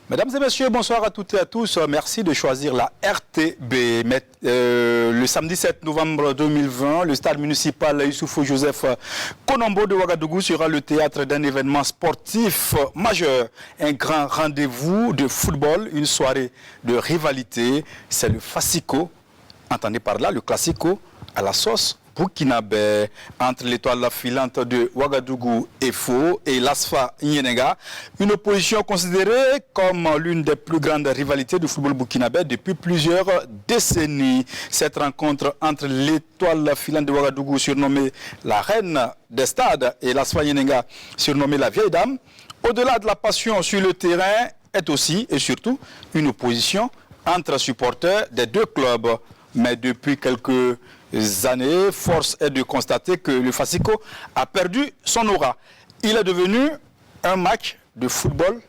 Mesdames et messieurs, bonsoir à toutes et à tous. Merci de choisir la RTB. Le samedi 7 novembre 2020, le stade municipal Youssoufou Joseph Konombo de Ouagadougou sera le théâtre d'un événement sportif majeur. Un grand rendez-vous de football, une soirée de rivalité. C'est le Fasiko, entendez par là le Classico à la sauce burkinabé, entre l'étoile filante de Ouagadougou et Fo et l'Asfa Nyenega, une opposition considérée comme l'une des plus grandes rivalités du football burkinabé depuis plusieurs décennies. Cette rencontre entre l'étoile filante de Ouagadougou, surnommée la reine des stades, et l'Asfa Nyenega, surnommée la vieille dame, au-delà de la passion sur le terrain, est aussi et surtout une opposition entre supporters des deux clubs. Mais depuis quelques années, force est de constater que le Fasiko a perdu son aura. Il est devenu un match de football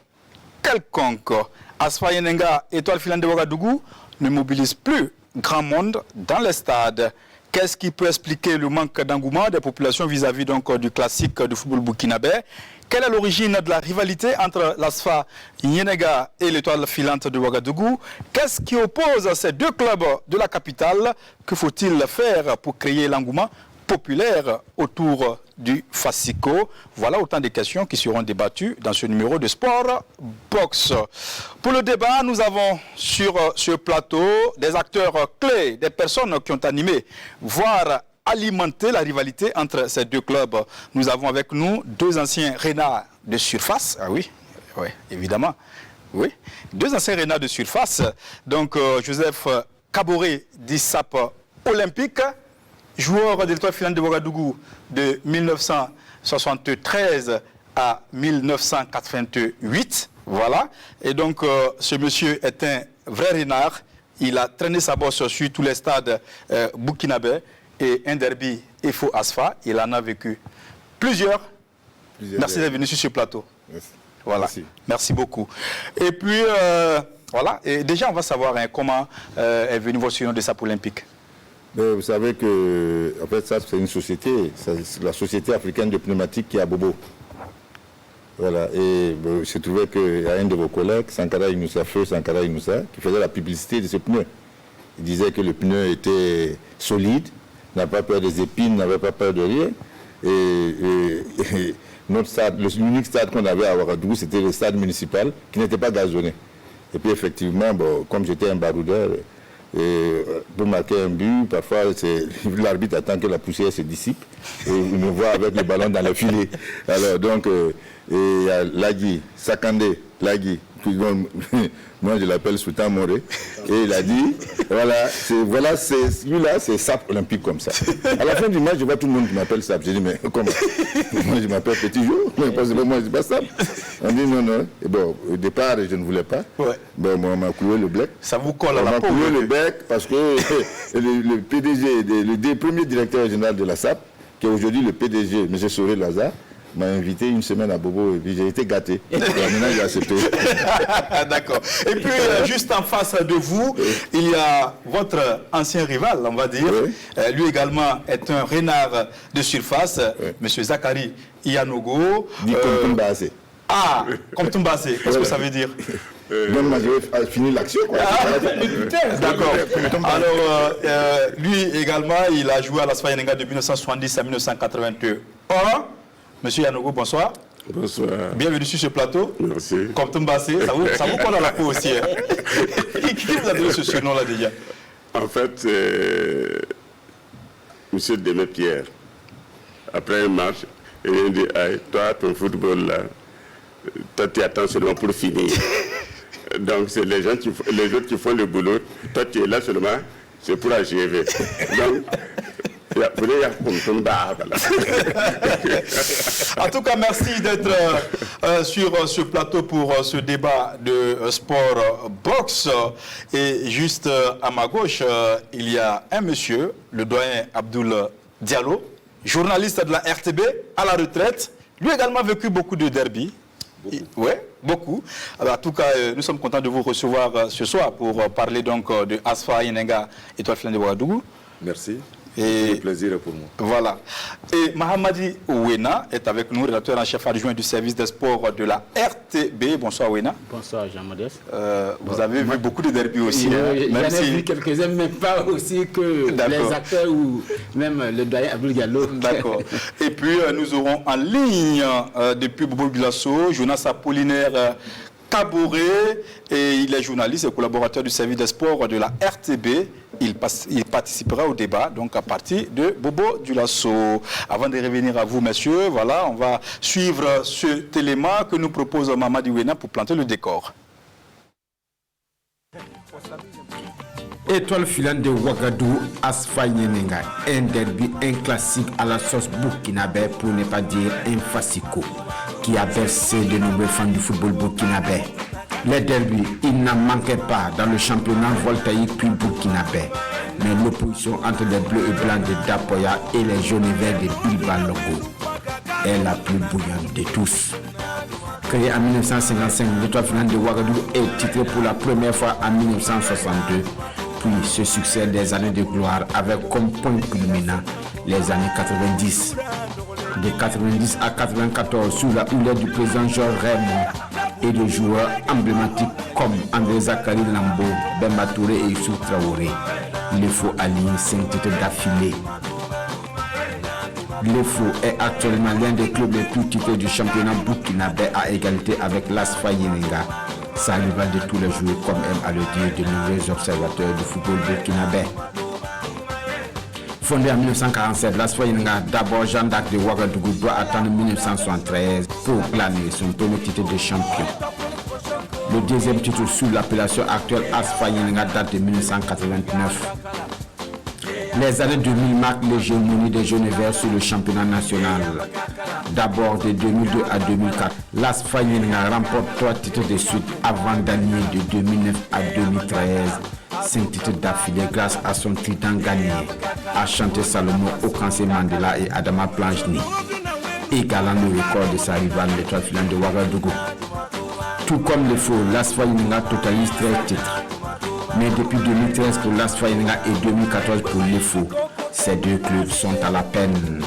quelconque. Asfa Nyenega, étoile filante de Ouagadougou, ne mobilise plus grand monde dans les stades. Qu'est-ce qui peut expliquer le manque d'engouement des populations vis-à-vis donc du classique du football burkinabé? Quelle est l'origine de la rivalité entre l'Asfa Nyenega et l'étoile filante de Ouagadougou? Qu'est-ce qui oppose ces deux clubs de la capitale? Que faut-il faire pour créer l'engouement populaire autour du Fasiko? Voilà autant de questions qui seront débattues dans ce numéro de Sport Box. Pour le débat, nous avons sur ce plateau des acteurs clés, des personnes qui ont animé, voire alimenter la rivalité entre ces deux clubs. Nous avons avec nous deux anciens renards de surface. Ah oui, oui, évidemment. Oui, deux anciens renards de surface. Donc, Joseph Kaboré d'ISAP Olympique, joueur de l'étoile filante de Ouagadougou de 1973 à 1988. Voilà. Et donc, ce monsieur est un vrai renard. Il a traîné sa bosse sur tous les stades burkinabés. Et un derby Efo Asfa, il en a vécu plusieurs. Merci d'être venu sur ce plateau. Merci. Voilà. Merci beaucoup. Et puis, voilà. Et déjà, on va savoir comment est venu votre surnom de SAP Olympique. Mais vous savez que, en fait, ça, c'est une société, c'est la Société africaine de pneumatique qui est à Bobo. Voilà. Et il se trouvait qu'il y a un de vos collègues, Sankara Inoussa, Feu Sankara Inoussa, qui faisait la publicité de ce pneu. Il disait que le pneu était solide, n'avait pas peur des épines, n'avait pas peur de rien. Et notre stade, l'unique stade qu'on avait à Ouagadougou, c'était le stade municipal qui n'était pas gazonné. Et puis effectivement, bon, comme j'étais un baroudeur, pour marquer un but, parfois l'arbitre attend que la poussière se dissipe et il me voit avec le ballon dans le filet. Alors donc, il y a Lagui, Sakandé, Lagui, moi je l'appelle Sultan Moré, et il a dit, voilà, lui-là, c'est SAP Olympique comme ça. À la fin du match, je vois tout le monde qui m'appelle SAP. J'ai dit, mais comment? Moi je m'appelle Petit Jour, mais moi je dis pas SAP. On dit non. Et bon, au départ, je ne voulais pas. Ouais. Bon, moi, on m'a cloué le bec. Ça vous colle à la peau? On m'a cloué le bec parce que le PDG, le premier directeur général de la SAP, qui est aujourd'hui le PDG, M. Soré Lazare, m'a invité une semaine à Bobo et puis j'ai été gâté. Maintenant, j'ai accepté. D'accord. Et puis, juste en face de vous, il y a votre ancien rival, on va dire. Oui. Lui également est un renard de surface, M. Zakari Yanogo. Dit comme Tombasé. Ah, comme Tombasé, qu'est-ce que ça veut dire? Non, moi, je vais finir l'action. D'accord. Alors, lui également, il a joué à l'Asfa Nyenega de 1970 à 1981. Monsieur Yanogo, bonsoir. Bonsoir. Bienvenue sur ce plateau. Merci. Comme Tombasé, ça vous colle à la peau aussi. Hein? Qui vous a donné ce surnom-là déjà? En fait, monsieur Démé-Pierre, après un match, il m'a dit, toi, ton football là, toi, tu attends seulement pour finir. Donc, c'est les autres qui font le boulot. Toi, tu es là seulement, c'est pour achever. Donc, en tout cas, merci d'être sur ce plateau pour ce débat de Sport Box. Et juste à ma gauche, il y a un monsieur, le doyen Abdoul Diallo, journaliste de la RTB à la retraite. Lui également a vécu beaucoup de derby. Oui, beaucoup. Alors, en tout cas, nous sommes contents de vous recevoir ce soir pour parler donc de Asfa Nyenega, étoile filante de Ouagadougou. Merci. Et le plaisir est pour moi. Voilà. Et Mahamadi Ouena est avec nous, rédacteur en chef adjoint du service des sports de la RTB. Bonsoir Ouena. Bonsoir Jean-Modeste. Vous avez vu beaucoup de derbys aussi. J'en ai vu quelques-uns, mais pas aussi que les acteurs ou même le doyen Abdul Diallo. D'accord. Et puis nous aurons en ligne depuis Bobo Bilasso, Jonas Apollinaire Kaboré, et il est journaliste et collaborateur du service des sports de la RTB. Il participera au débat, donc à partir de Bobo Dioulasso. Avant de revenir à vous, messieurs, voilà, on va suivre cet élément que nous propose Mahamadi Ouena pour planter le décor. Étoile filante de Ouagadougou, Asfa Yenenga, un derby, un classique à la sauce burkinabé, pour ne pas dire un fascico, qui a bercé de nombreux fans du football burkinabé. Les derbys, il n'en manquait pas dans le championnat voltaïque puis burkinabé. Mais l'opposition entre les bleus et blancs de Dapoya et les jaunes et verts de Bilba Logo est la plus bouillante de tous. Créé en 1955, l'étoile filante de Ouagadougou est titrée pour la première fois en 1962. Puis ce succès des années de gloire avec comme point culminant les années 90. De 90 à 94, sous la houlette du président Georges Raymond et de joueurs emblématiques comme André Zachary Lambo, Bemba Touré et Youssouf Traoré. Le Faux aligne 5 titres d'affilée. Le Faux est actuellement l'un des clubs les plus titrés du championnat burkinabé à égalité avec l'Asfa Yenenga. Ça rival de tous les joueurs, comme aiment à le dire de nombreux observateurs du football burkinabé. Fondé en 1947, l'Asfa Yenenga, d'abord Jeanne d'Arc de Ouagadougou, doit attendre 1973 pour planer son premier titre de champion. Le deuxième titre sous l'appellation actuelle Asfa Yenenga date de 1989. Les années 2000 marquent l'hégémonie des jeunes verts sur le championnat national. D'abord de 2002 à 2004, l'Asfa Yenenga remporte 3 titres de suite avant d'annuler de 2009 à 2013. 5 titres d'affilée grâce à son trident gagné, Ashanté Salomon, Okansé Mandela et Adama Planchni, égalant le record de sa rivale, l'étoile filante de Ouagadougou. Tout comme le Faux, l'Asfa Yenenga totalise 13 titres. Mais depuis 2013 pour l'Asfa Yenenga et 2014 pour le Faux, ces deux clubs sont à la peine.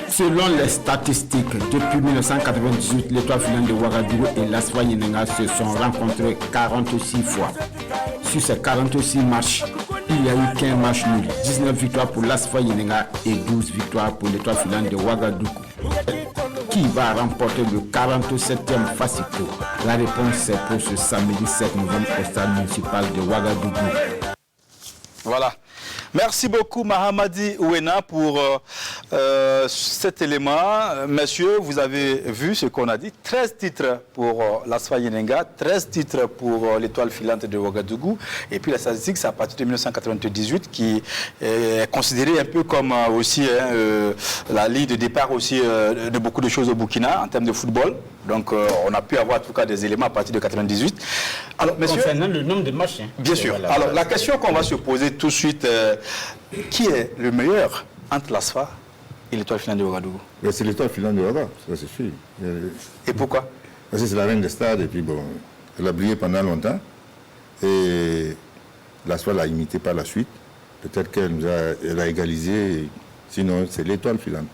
Selon les statistiques, depuis 1998, l'étoile filante de Ouagadougou et l'Asfa Yenenga se sont rencontrés 46 fois. Sur ces 46 matchs, il n'y a eu qu'un match nul. 19 victoires pour l'Asfa Yenenga et 12 victoires pour l'étoile filante de Ouagadougou. Qui va remporter le 47e Fascico? La réponse est pour ce samedi 7 novembre au stade municipal de Ouagadougou. Voilà. Merci beaucoup Mahamadi Ouena pour cet élément. Messieurs, vous avez vu ce qu'on a dit. 13 titres pour l'Asfa Yenenga, 13 titres pour l'étoile filante de Ouagadougou. Et puis la statistique, c'est à partir de 1998 qui est considérée un peu comme aussi la ligne de départ aussi de beaucoup de choses au Burkina en termes de football. Donc on a pu avoir en tout cas des éléments à partir de 98. Alors, messieurs, concernant le nombre de matchs. Bien sûr. Voilà, alors la question qu'on va se poser tout de suite, qui est le meilleur entre l'Asfa et l'étoile filante de Ouagadougou? C'est l'étoile filante de Ouagadougou, ça c'est sûr. Et pourquoi? Parce que c'est la reine des stades et puis bon, elle a brillé pendant longtemps et l'Asfa l'a imité par la suite. Peut-être qu'elle a égalisé, sinon c'est l'étoile filante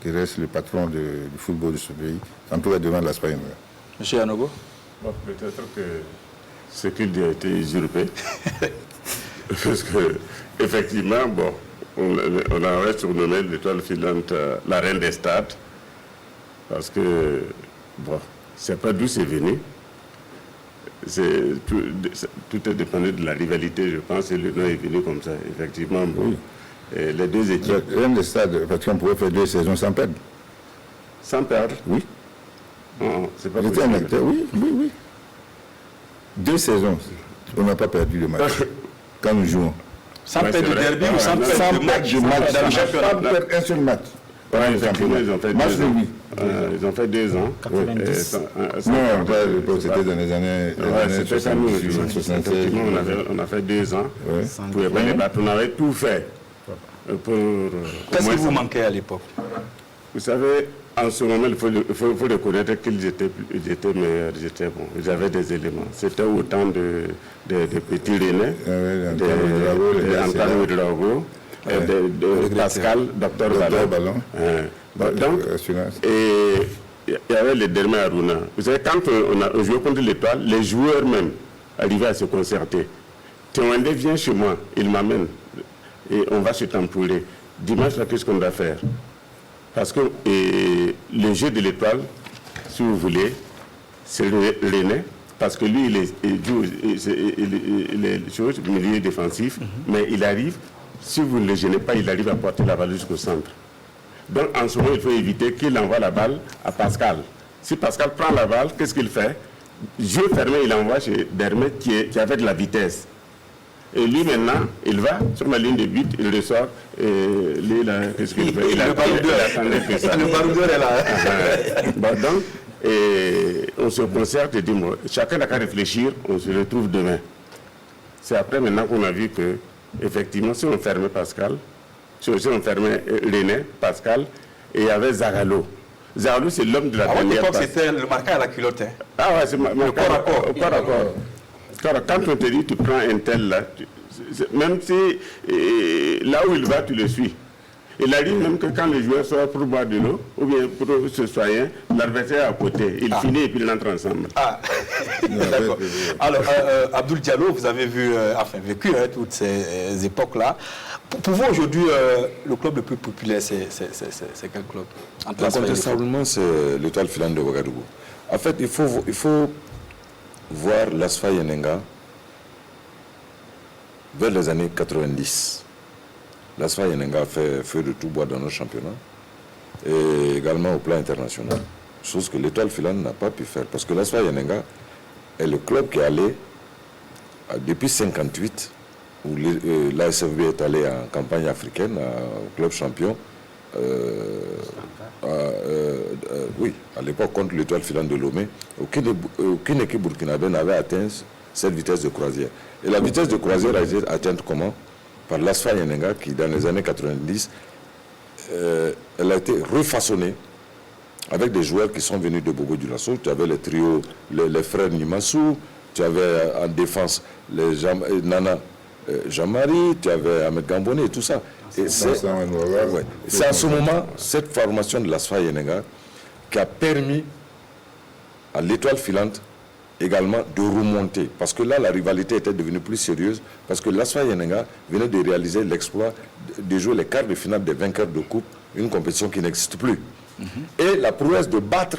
qui reste le patron du football de ce pays, en tout cas devant l'Asfa Yenenga. Monsieur Anogo? Bon, peut-être que ce qu'il dit a été usurpé. Parce que, effectivement, bon, on aurait surnommé l'étoile filante la reine des stades. Parce que, bon, c'est pas d'où c'est venu. Tout est dépendant de la rivalité, je pense, et le nom est venu comme ça. Effectivement, bon, oui. Et les deux équipes. La reine des stades, parce qu'on pourrait faire 2 saisons sans perdre. Sans perdre? Oui. Non, c'est pas possible. Oui. 2 saisons, on n'a pas perdu le match quand nous jouons. Sans perdre de derby ou sans perdre de match dans le championnat. Sans perdre un seul match. Effectivement, ils ont fait 2 ans. Ils ont fait 2 ans. 90. Non, c'était dans les années 76. On a fait 2 ans. Pour les battre, on avait tout fait. Qu'est-ce qui vous manquait à l'époque? Vous savez, en ce moment, il faut reconnaître qu'ils étaient meilleurs, ils étaient bons, ils avaient des éléments. C'était autant de petits Rennais, d'Antoine Ouedraogo, de Pascal, Docteur Ballon. Donc, il y avait le Derma Aruna. Vous savez, quand on a joué contre l'Étoile, les joueurs même arrivaient à se concerter. Théwandé vient chez moi, il m'amène et on va se tempouler. Dimanche, qu'est-ce qu'on doit faire? Parce que le jeu de l'Étoile, si vous voulez, c'est René, parce que lui, il joue les choses, milieu défensif, mais il arrive, si vous ne le gênez pas, il arrive à porter la balle jusqu'au centre. Donc en ce moment, il faut éviter qu'il envoie la balle à Pascal. Si Pascal prend la balle, qu'est-ce qu'il fait? Jeu fermé, il envoie chez Dermet qui avait de la vitesse. Et lui maintenant, il va sur ma ligne de but, il ressort, et lui là, qu'est-ce qu'il fait? Il attendait que ça. Le baroudeur est là. Bon, donc, on se concerte et dit, moi, chacun n'a qu'à réfléchir, on se retrouve demain. C'est après maintenant qu'on a vu que, effectivement, si on fermait Pascal, si on fermait René, Pascal, et il y avait Zagallo. Zagallo, c'est l'homme de la dernière passe. C'était le marquage à la culotte. Hein. Ah ouais, c'est le corps à corps. Quand on te dit, tu prends un tel là, même si là où il va, tu le suis. Il arrive même que quand le joueur sort pour boire de l'eau, ou bien pour se soigner, l'adversaire est à côté. Il finit et puis il entre ensemble. Ah, d'accord. Alors, Abdoul Diallo, vous avez vécu toutes ces époques-là. Pour vous, aujourd'hui, le club le plus populaire, c'est quel club? Incontestablement, c'est l'Étoile filante de Ouagadougou. En fait, il faut voir l'ASFA Yenenga vers les années 90. L'ASFA Yenenga a fait feu de tout bois dans nos championnats et également au plan international. Chose que l'Étoile filante n'a pas pu faire parce que l'ASFA Yenenga est le club qui est allé depuis 1958 où l'ASFB est allé en campagne africaine au club champion. Oui, à l'époque contre l'Étoile filante de Lomé, aucune équipe burkinabé n'avait atteint cette vitesse de croisière. Et la vitesse de croisière a été atteinte comment? Par l'ASFA Yenenga qui, dans les années 90, elle a été refaçonnée avec des joueurs qui sont venus de Bobo Dioulasso. Tu avais le trio, les frères Nimassou, tu avais en défense les Nana Jean-Marie, tu avais Ahmed Gamboni et tout ça. C'est à ce moment, cette formation de l'ASFA Yenenga qui a permis à l'Étoile filante également de remonter. Parce que là, la rivalité était devenue plus sérieuse parce que l'ASFA Yenenga venait de réaliser l'exploit de jouer les quarts de finale des vainqueurs de coupe, une compétition qui n'existe plus. Et la prouesse de battre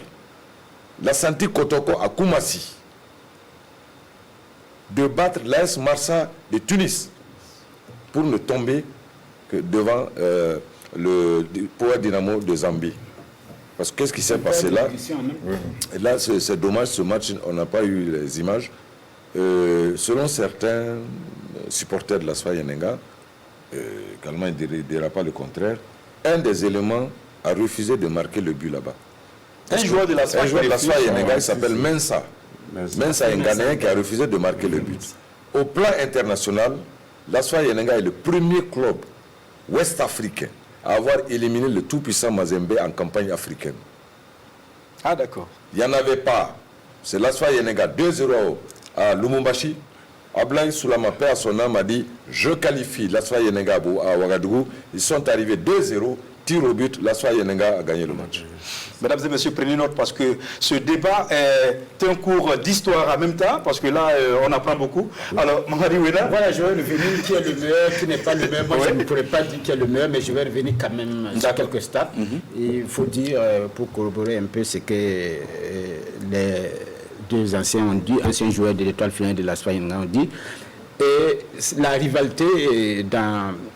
la Santi Kotoko à Koumassi, de battre l'AS Marsa de Tunis pour ne tomber que devant le Power Dynamo de Zambie. Parce que qu'est-ce qui s'est passé là? Et là, c'est dommage, ce match, on n'a pas eu les images. Selon certains supporters de l'ASFA Yenenga, également il ne dira pas le contraire, un des éléments a refusé de marquer le but là-bas. Un joueur de l'ASFA Yenenga, il s'appelle Mensa. Mensa est un Ghanéen qui a refusé de marquer le but. Au plan international, l'ASFA Yenenga est le premier club ouest-africain à avoir éliminé le tout-puissant Mazembe en campagne africaine. Ah d'accord. Il n'y en avait pas. C'est l'ASFA Yenenga 2-0 à Lumumbashi. Ablaï Soulama, père à son âme, a dit « Je qualifie l'ASFA Yenenga à Ouagadougou ». Ils sont arrivés 2-0, tir au but, l'ASFA Yenenga a gagné le match. Mesdames et messieurs, prenez note parce que ce débat est un cours d'histoire en même temps, parce que là, on apprend beaucoup. Alors, Mamadi Oueda. Voilà, je vais revenir qui est le meilleur, qui n'est pas le meilleur. Moi, je ne pourrais pas dire qui est le meilleur, mais je vais revenir quand même sur quelques stats. Il faut dire, pour corroborer un peu ce que les deux anciens joueurs de l'Étoile filante de l'ASFA Yenenga ont dit. Et la rivalité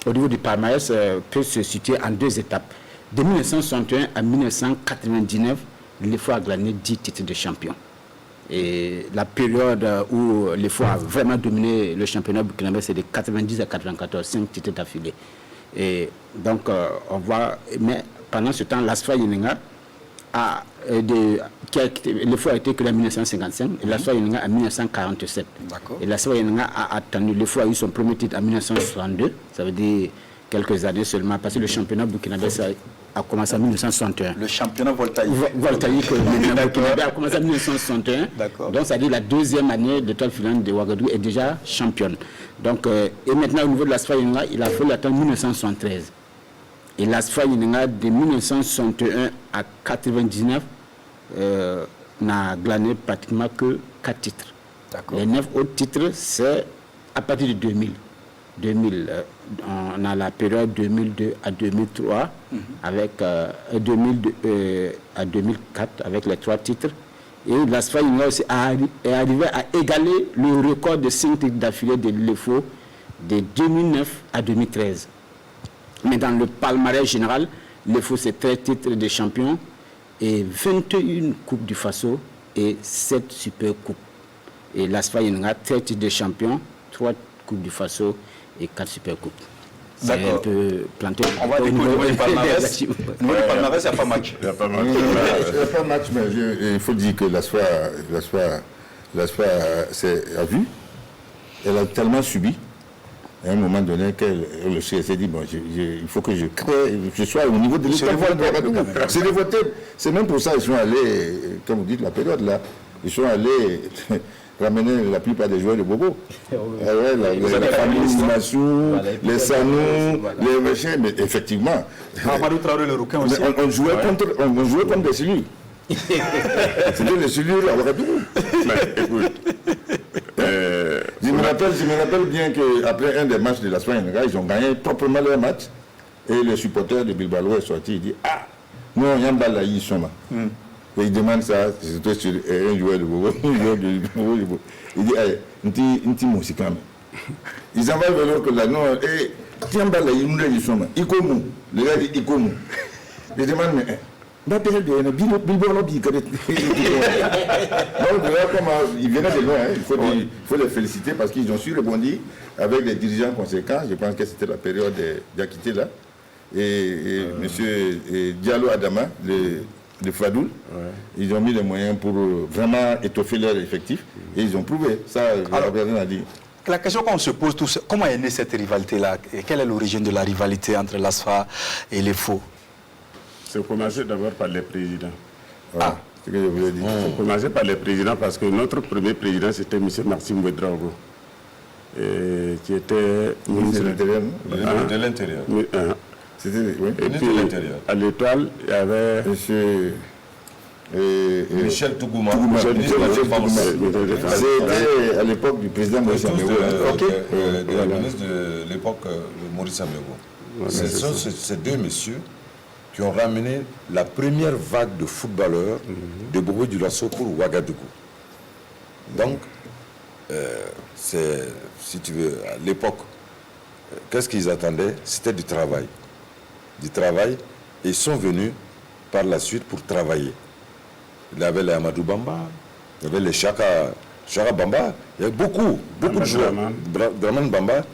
au niveau du palmarès peut se situer en deux étapes. De 1961 à 1999, l'EFO a gagné 10 titres de champion. Et la période où l'EFO a vraiment dominé le championnat burkinabé, c'est de 90 à 94, 5 titres d'affilée. Et donc, on voit, mais pendant ce temps, l'ASFA Yenenga l'EFO a été créé en 1955 et l'ASFA Yenenga en 1947. Et l'ASFA Yenenga a attendu, l'EFO a eu son premier titre en 1962, ça veut dire quelques années seulement, parce que le championnat burkinabé a commencé en 1961. Le championnat voltaïque. Voltaïque a commencé en 1961. Donc, ça dit la deuxième année, l'Étoile filante de Ouagadougou est déjà championne. Donc, et maintenant, au niveau de l'ASFA Yenenga, il a fallu attendre 1973. Et l'ASFA Yenenga, de 1961 à 1999, n'a glané pratiquement que 4 titres. Les 9 autres titres, c'est à partir de 2000. On a la période 2002 à 2003, avec 2002 à 2004, avec les 3 titres. Et l'ASFA Yenenga aussi est arrivé à égaler le record de 5 titres d'affilée de l'UEFO de 2009 à 2013. Mais dans le palmarès général, l'UEFO, c'est 13 titres de champion et 21 Coupes du Faso et 7 Super Coupes. Et l'ASFA Yenenga, 13 titres de champion, 3 Coupes du Faso et 4 Super Coupes. C'est un peu planté. On va dire qu'au niveau du palmarès, il n'y a pas match. Il n'y a pas match, mais il faut dire que l'ASFA a vu, elle a tellement subi, à un moment donné, que le CSC dit, bon, il faut que je sois au niveau de l'État. C'est dévoté. C'est même pour ça qu'ils sont allés, comme vous dites, la période là, ils sont allés ramener la plupart des joueurs de Bobo. La famille Massou, les Sanou, les machins, mais effectivement. Amadou Traoré, le rouquin aussi. On jouait contre des cellules. C'était les cellules à Ouagadougou. Je me rappelle bien qu'après un des matchs de la semaine, ils ont gagné proprement leur match. Et le supporter de Bilbao est sorti, il dit, ah, non, Yambala, ils sont là. Et il demande ça, c'est sur un joueur de Bobo. Il dit, un petit mot, c'est quand même. Ils en vont vers l'autre là, non, et Yambala, ils sont là. Ikomu, le gars dit Ikomu. Il demande, mais. Il venait de loin, il faut les féliciter parce qu'ils ont su rebondir avec des dirigeants conséquents. Je pense que c'était la période d'Akité là. Et M. Diallo Adama de Fadoul, ils ont mis les moyens pour vraiment étoffer leur effectif et ils ont prouvé. Ça, rien à dire. La question qu'on se pose tous, comment est née cette rivalité-là et quelle est l'origine de la rivalité entre l'ASFA et les faux? C'est commencé d'abord par les présidents. Ah, c'est ce que je voulais dire. C'est commencé par les présidents parce que notre premier président, c'était M. Maxime Ouedraogo, qui était ministre de l'Intérieur. De l'Intérieur. C'était, oui. Et puis, à l'Étoile, il y avait... Michel Tougouma. C'était à l'époque du président Maurice Amégo. Le ministre de l'époque, Maurice Amégo. Ce sont ces deux messieurs qui ont ramené la première vague de footballeurs de Bobo Dioulasso pour Ouagadougou. Donc, si tu veux, à l'époque, qu'est-ce qu'ils attendaient? C'était du travail. Du travail, et ils sont venus par la suite pour travailler. Il y avait les Amadou Bamba, il y avait les Chaka Bamba, il y avait beaucoup de joueurs. Draman Bamba.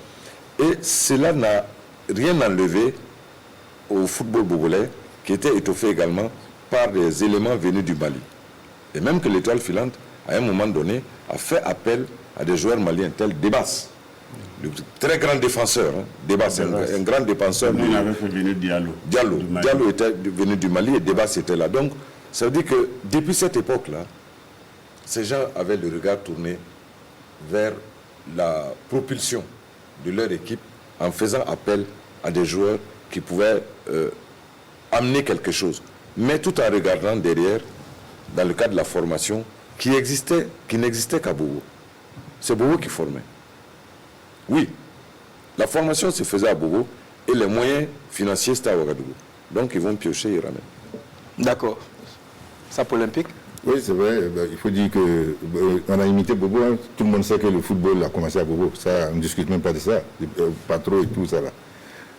Et cela n'a rien enlevé au football bogolais, qui était étoffé également par des éléments venus du Mali. Et même que l'Étoile filante, à un moment donné, a fait appel à des joueurs maliens tels Debas, le très grand défenseur. Debas, un grand défenseur. Il avait fait venir Diallo. Diallo était venu du Mali et Debas était là. Donc, ça veut dire que depuis cette époque-là, ces gens avaient le regard tourné vers la propulsion de leur équipe en faisant appel à des joueurs qui pouvaient amener quelque chose, mais tout en regardant derrière, dans le cadre de la formation, qui n'existait qu'à Bobo. C'est Bobo qui formait. Oui, la formation se faisait à Bobo et les moyens financiers c'était à Ouagadougou. Donc ils vont piocher et ramènent. D'accord. Ça pour l'Olympique? Oui, c'est vrai. Il faut dire qu'on a imité Bobo. Hein. Tout le monde sait que le football a commencé à Bobo. Ça, on ne discute même pas de ça. Pas trop et tout ça là.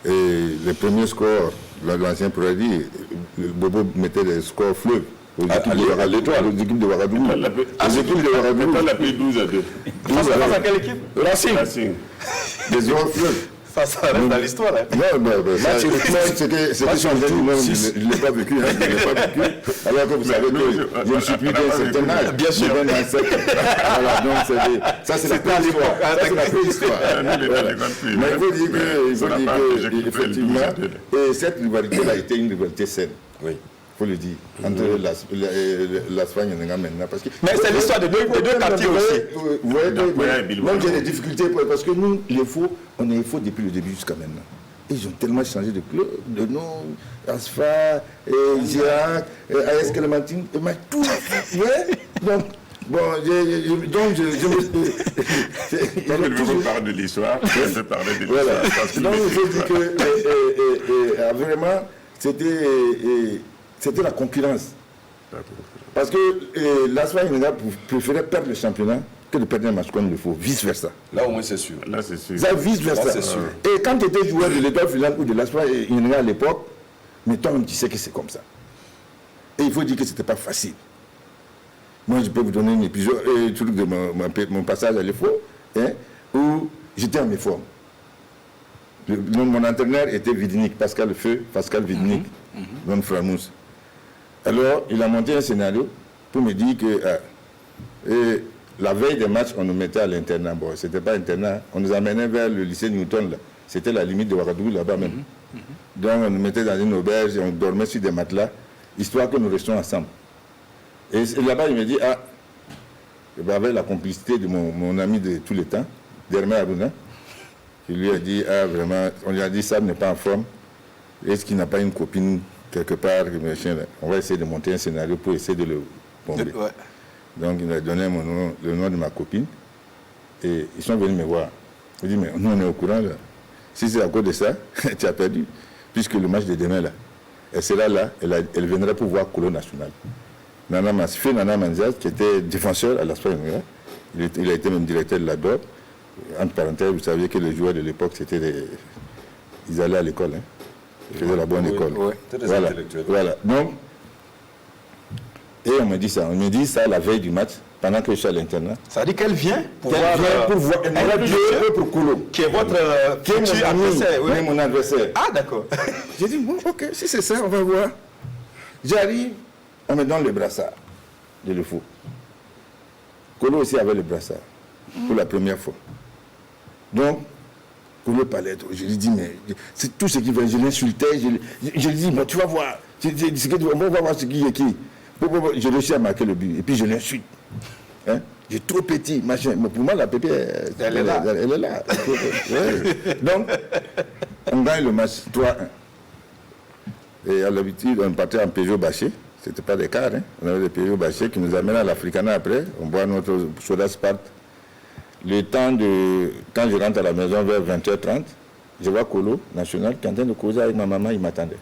Et les premiers scores, l'ancien pourrait dire, Bobo mettait des scores fleuves aux équipes de Ouagadougou. Les équipes de Ouagadougou. On l'a pris 12-2. Face à quelle équipe? Racing. Des scores fleuves. Ça reste dans l'histoire. Hein. Non, ça, c'était son nom, je ne l'ai pas vécu. Hein, je l'ai pas vécu. Alors que vous savez que je ne suis plus d'un certain âge. Bien sûr. Voilà, donc ça, c'est la préhistoire. Ça, c'est la préhistoire. Mais il faut dire que, effectivement, et cette rivalité a été une rivalité saine. Oui. Il faut le dire, entre l'Espagne et maintenant. Parce que, mais c'est l'histoire de deux quartiers aussi. Vous voyez que même j'ai des difficultés parce que nous, les faux, on est faux depuis le début jusqu'à maintenant. Et ils ont tellement changé de club, de nom, Asfa, Girac, AS Clémentine, et tout. Donc, bon, donc je parle de l'histoire, je vais parler de l'histoire. Voilà. Donc il faut dire que vraiment, c'était la concurrence. Parce que l'Espagne préférait perdre le championnat que de perdre un match comme il faut, vice-versa. Là au moins c'est sûr. Là c'est sûr. Ça, vice-versa. Et quand tu étais joueur de l'Étoile filante ou de l'Espagne à l'époque, mais toi-même tu sais que c'est comme ça. Et il faut dire que ce n'était pas facile. Moi je peux vous donner un épisode, truc de mon passage à l'EFO, hein, où j'étais en méforme. Mon entraîneur était Vidnik, Pascal Vidnik, Don Framous. Alors, il a monté un scénario pour me dire que la veille des matchs, on nous mettait à l'internat. Bon, ce n'était pas internat, on nous amenait vers le lycée Newton, là. C'était la limite de Ouagadougou, là-bas même. Donc, on nous mettait dans une auberge et on dormait sur des matelas, histoire que nous restions ensemble. Et là-bas, il me dit, avec la complicité de mon ami de tous les temps, Dermé Aruna, il lui a dit, vraiment, on lui a dit, ça n'est pas en forme. Est-ce qu'il n'a pas une copine quelque part? On va essayer de monter un scénario pour essayer de le bomber. Ouais. Donc, il a donné le nom de ma copine. Et ils sont venus me voir. Il dit, mais nous, on est au courant, là. Si c'est à cause de ça, tu as perdu. Puisque le match de demain, là, elle sera là, elle viendra pour voir Colo National. Nana Manziaz, qui était défenseur à l'Espagne, il a été même directeur de la DOP. Entre parenthèses, vous saviez que les joueurs de l'époque, c'était ils allaient à l'école. Hein. Ils faisaient la bonne école. Oui. Voilà. Donc, et on me dit ça. On me dit ça la veille du match, pendant que je suis à l'internat. Ça dit qu'elle vient pour voir. Pour Kolo. Qui est votre adversaire. Oui, mon adversaire. Ah, d'accord. J'ai dit, bon, ok, si c'est ça, on va voir. J'arrive, on me donne le brassard de le fou. Kolo aussi avait le brassard, pour la première fois. Donc, Kolo parlait, je lui dis, mais c'est tout ce qui va, je l'insultais, je lui dis, bon, tu vas voir, on va voir ce qui est qui. Je réussis à marquer le but, et puis je l'insulte. Hein? J'ai trop petit, machin. Mais pour moi, la pépé, elle est là. Elle est là. Ouais. Donc, on gagne le match 3-1. Et à l'habitude, on partait en Peugeot bâché. Ce n'était pas des cars. Hein? On avait des Peugeot bâchés qui nous amènent à l'Africana après. On boit notre soda Sparte. Le temps de... Quand je rentre à la maison vers 20h30, je vois Colo National qui est en train de causer avec ma maman, il m'attendait.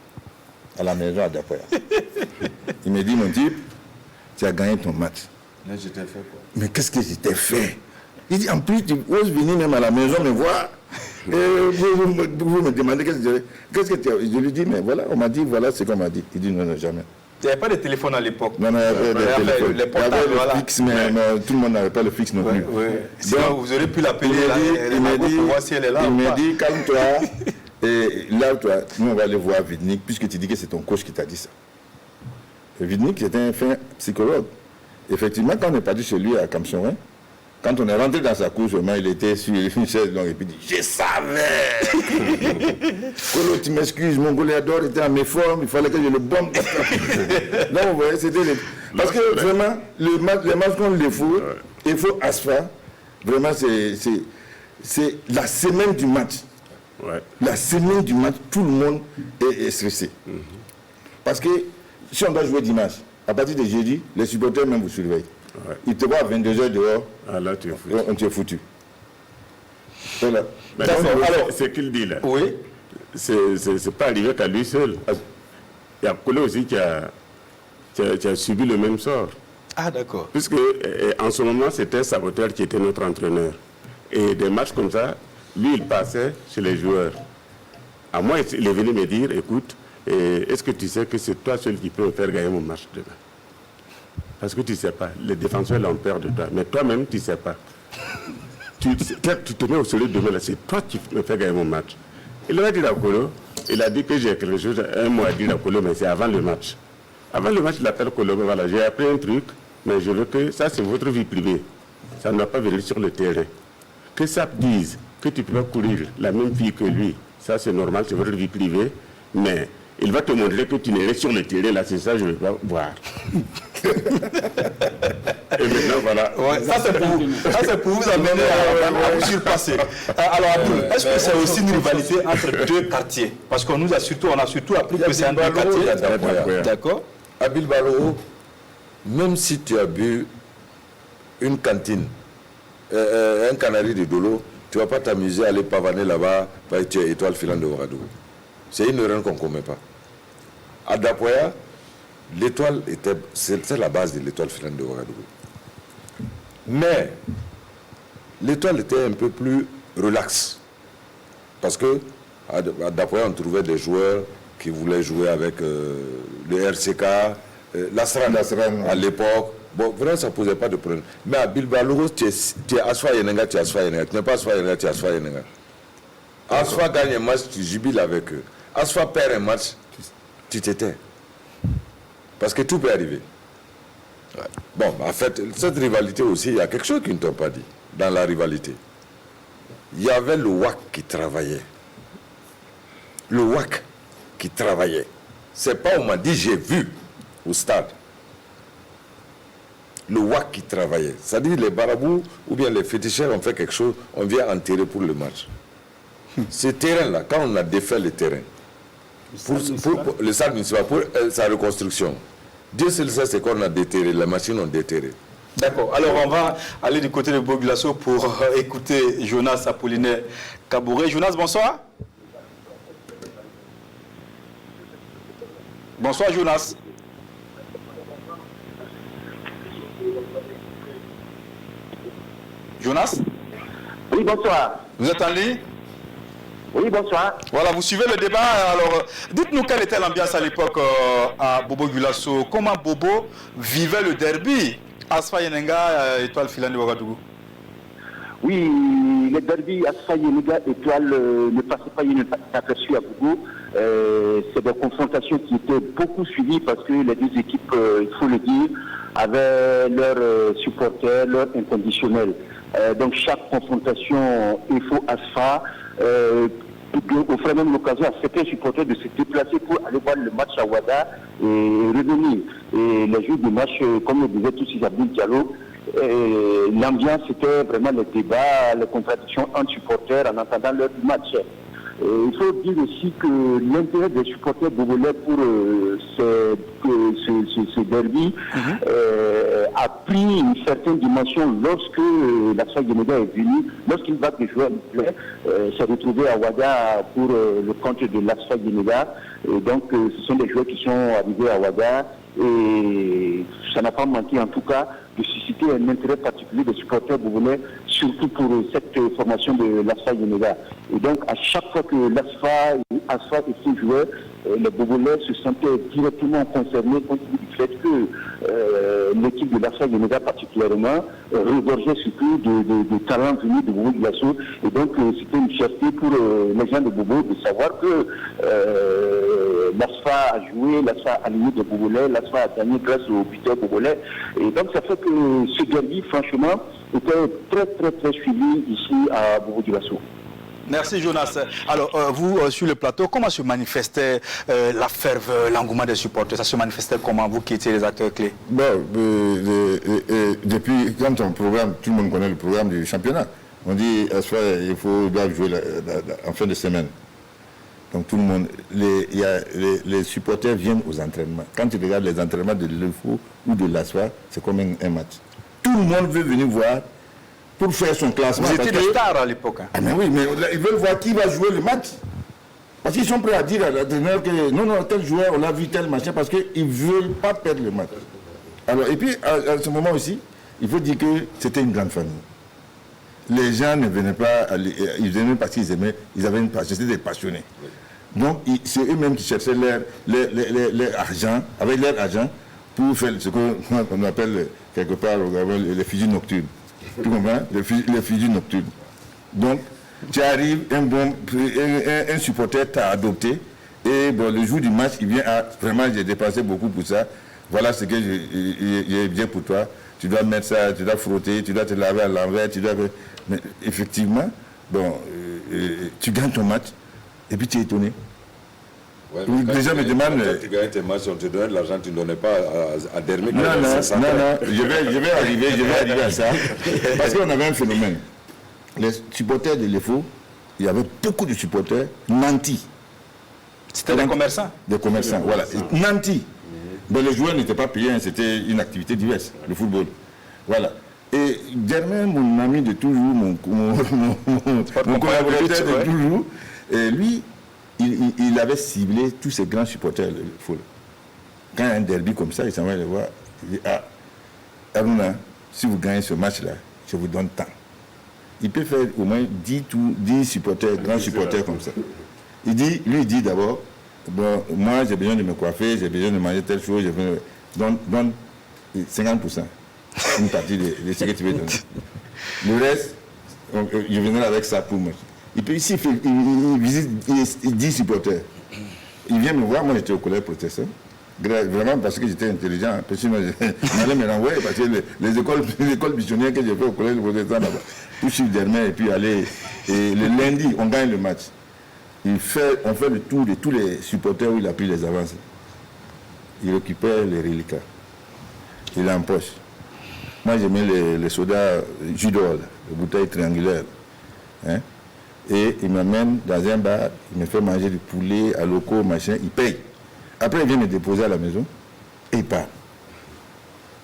À la maison à Dapoya. Il me dit, mon type, tu as gagné ton match. Mais je t'ai fait quoi? Mais qu'est-ce que je t'ai fait? Il dit, en plus, tu oses venir même à la maison me voir. Et vous me demandez qu'est-ce que tu as... Je lui dis, mais voilà, on m'a dit, voilà ce qu'on m'a dit. Il dit, non, non, jamais. Il n'y avait pas de téléphone à l'époque. Non, non, il y avait des téléphones. Il y avait le fixe, mais tout le monde n'avait pas le fixe non plus. Sinon, vous aurez pu l'appeler. Il m'a dit, calme-toi. Et là, toi, nous, on va aller voir Vidnik, puisque tu dis que c'est ton coach qui t'a dit ça. Et Vidnik, c'était un fin psychologue. Effectivement, quand on est parti chez lui à Camp-Sorin, quand on est rentré dans sa cour, il était sur une chaise longue et puis il dit, je savais. Colo, tu m'excuses, mon goléador était en mes formes, il fallait que je le bombe. Donc, vous voyez, c'était parce que vraiment, les matchs qu'on les faut, il faut Asfa, vraiment, c'est la semaine du match. Ouais. La semaine du match, tout le monde est stressé. Parce que si on doit jouer dimanche, à partir de jeudi, les supporters même vous surveillent. Ouais. Ils te voient à 22h dehors. Ah là, tu es foutu. On t'est foutu. Voilà. Alors, ce qu'il dit là, oui. C'est pas arrivé qu'à lui seul. Il y a Colo aussi qui a subi le même sort. Ah, d'accord. Puisque en ce moment, c'était Saboteur qui était notre entraîneur. Et des matchs comme ça, lui, il passait chez les joueurs. À moi, il est venu me dire, écoute, est-ce que tu sais que c'est toi seul qui peux me faire gagner mon match demain? Parce que tu ne sais pas. Les défenseurs l'ont peur de toi. Mais toi-même, tu ne sais pas. tu te mets au soleil demain, là, c'est toi qui me fais gagner mon match. Il a dit à Kolo, il a dit que j'ai quelque chose, un mot à dire à Kolo, mais c'est avant le match. Avant le match, il appelle Kolo, voilà, j'ai appris un truc, mais je veux que ça, c'est votre vie privée. Ça ne doit pas venir sur le terrain. Que ça dise que tu peux courir la même fille que lui, ça c'est normal, c'est votre vie privée, mais il va te montrer que tu n'es pas sur le terrain, là, c'est ça, je ne veux pas voir. Et maintenant, voilà. Ouais, ça c'est pour vous amener à vous surpasser. Alors, Abdoul, est-ce que c'est aussi une rivalité entre deux quartiers? Parce qu'on a surtout appris que c'est un deux quartiers. D'accord. À Bilbao, même si tu as bu une cantine, un canari de Dolo, tu ne vas pas t'amuser à aller pavaner là-bas parce que tu es étoile filante de Ouagadougou. C'est une erreur qu'on ne commet pas. À Dapoya, l'étoile c'est la base de l'étoile filante de Ouagadougou. Mais l'étoile était un peu plus relaxe. Parce que à Dapoya, on trouvait des joueurs qui voulaient jouer avec le RCK, l'Asran à l'époque. Bon, vraiment, ça ne posait pas de problème. Mais à Bilbao, tu es Asfa Yenenga, tu es Asfa Yenenga. Tu n'es pas Asfa Yenenga, tu es Asfa Yenenga. Asfa gagne un match, tu jubiles avec eux. Asfa perd un match, tu t'étais. Parce que tout peut arriver. Ouais. Bon, en fait, cette rivalité aussi, il y a quelque chose qu'ils ne t'ont pas dit dans la rivalité. Il y avait le WAC qui travaillait. Le WAC qui travaillait. C'est pas, on m'a dit, j'ai vu au stade. Le WAC qui travaillait. C'est-à-dire les barabous ou bien les féticheurs ont fait quelque chose, on vient enterrer pour le match. Ce terrain-là, quand on a défait le terrain, pour le stade municipal, pour sa reconstruction, Dieu seul sait c'est qu'on a déterré, les machines ont déterré. D'accord. Alors on va aller du côté de Bogulasso pour écouter Jonas Apollinaire Kabouré. Jonas, bonsoir. Bonsoir Jonas. Jonas? Oui, bonsoir. Vous êtes en ligne? Oui, bonsoir. Voilà, vous suivez le débat. Alors, dites-nous quelle était l'ambiance à l'époque à Bobo Gulasso. Comment Bobo vivait le derby Asfa Yenenga, étoile filante de Ouagadougou? Oui, le derby Asfa Yenenga, étoile ne passait pas inaperçu à Bobo. C'est des confrontations qui étaient beaucoup suivies parce que les deux équipes, il faut le dire, avaient leurs supporters, leurs inconditionnels. Donc chaque confrontation, il faut Asfa offrait même l'occasion à certains supporters de se déplacer pour aller voir le match à Ouada et revenir. Et les jours du match, comme le disait tout Isabelle Diallo, l'ambiance était vraiment le débat, les contradictions entre supporters en attendant leur match. Il faut dire aussi que l'intérêt des supporters bobolais pour ce derby a pris une certaine dimension lorsque l'Asfa Yenenga est venu, lorsqu'il va de jouer s'est retrouvé à Ouada pour le compte de l'Asfa Yenenga. Et donc ce sont des joueurs qui sont arrivés à Ouada et ça n'a pas manqué en tout cas de susciter un intérêt particulier des supporters bobolais, surtout pour cette formation de l'Asfa Yenenga. Et donc, à chaque fois que l'Asfa et ses joueurs, les Bobolais se sentaient directement concernés compte tenu du fait que l'équipe de l'Asfa Yenenga particulièrement regorgeait surtout de talents venus de Bobo Gulasso. Et donc, c'était une fierté pour les gens de Bobo de savoir que l'Asfa a joué, l'Asfa a aligné des Bobolais, l'Asfa a gagné grâce aux buteurs Bobolais. Et donc, ça fait que ce derby, franchement, était très, très, très suivi ici à Bobo Gulasso. Merci Jonas. Alors, vous, sur le plateau, comment se manifestait la ferveur, l'engouement des supporters? Ça se manifestait comment, vous qui étiez les acteurs clés? Bon, depuis, quand on programme, tout le monde connaît le programme du championnat. On dit, il doit jouer en fin de semaine. Donc tout le monde, les supporters viennent aux entraînements. Quand tu regardes les entraînements de l'UFO ou de l'ASFA, c'est comme un match. Tout le monde veut venir voir pour faire son classement. Vous étiez des stars à l'époque. Ah mais oui, mais ils veulent voir qui va jouer le match. Parce qu'ils sont prêts à dire à l'entraîneur que non, tel joueur, on l'a vu, tel machin, parce qu'ils ne veulent pas perdre le match. Alors, et puis, à ce moment aussi, il faut dire que c'était une grande famille. Les gens ne venaient pas, ils venaient parce qu'ils aimaient, ils avaient une passion, c'était des passionnés. Donc, c'est eux-mêmes qui cherchaient leur argent, avec leur argent, pour faire ce qu'on appelle quelque part les fusils nocturnes. Tu comprends? Les fusils nocturnes. Donc, tu arrives, un supporter t'a adopté, et bon, le jour du match, il vient à, vraiment, j'ai dépensé beaucoup pour ça, voilà ce que j'ai bien pour toi, tu dois mettre ça, tu dois frotter, tu dois te laver à l'envers, tu dois... Mais effectivement, bon, tu gagnes ton match, et puis tu es étonné. Ouais, les gens me demandent... Quand tu gagnes tes matchs, on te donne de l'argent, tu ne donnais pas à Dermé. Non, je vais arriver à ça, parce qu'on avait un phénomène. Les supporters de l'EFO, il y avait beaucoup de supporters nantis. C'était des commerçants? Des commerçants, voilà. Nantis. Mais les joueurs n'étaient pas payés, c'était une activité diverse, le football. Voilà. Et Germain, mon ami de toujours, mon collaborateur de toujours, et lui, il avait ciblé tous ces grands supporters de football. Quand il y a un derby comme ça, il s'en va les voir. Il dit, ah, Aruna, si vous gagnez ce match-là, je vous donne tant. Il peut faire au moins 10 supporters, grands supporters comme ça. Il dit d'abord, bon, moi j'ai besoin de me coiffer, j'ai besoin de manger telle chose, donne 50%, une partie de ce que tu veux donner. Le reste, je viendrai avec ça pour moi. Il peut ici, il visite 10 supporters. Il vient me voir, moi j'étais au collège protestant. Vraiment parce que j'étais intelligent, parce que je m'allais me renvoyer, parce que les écoles missionnaires que j'ai fait au collège protestant là-bas, tout suivre Dermain et puis aller. Et le lundi, on gagne le match. On fait le tour de tous les supporters où il a pris les avances. Il récupère les reliquats. Il empoche. Moi, j'ai mis les sodas jus d'or, les bouteilles triangulaires. Hein? Et il m'amène dans un bar, il me fait manger du poulet à locaux, machin, il paye. Après, il vient me déposer à la maison et il part.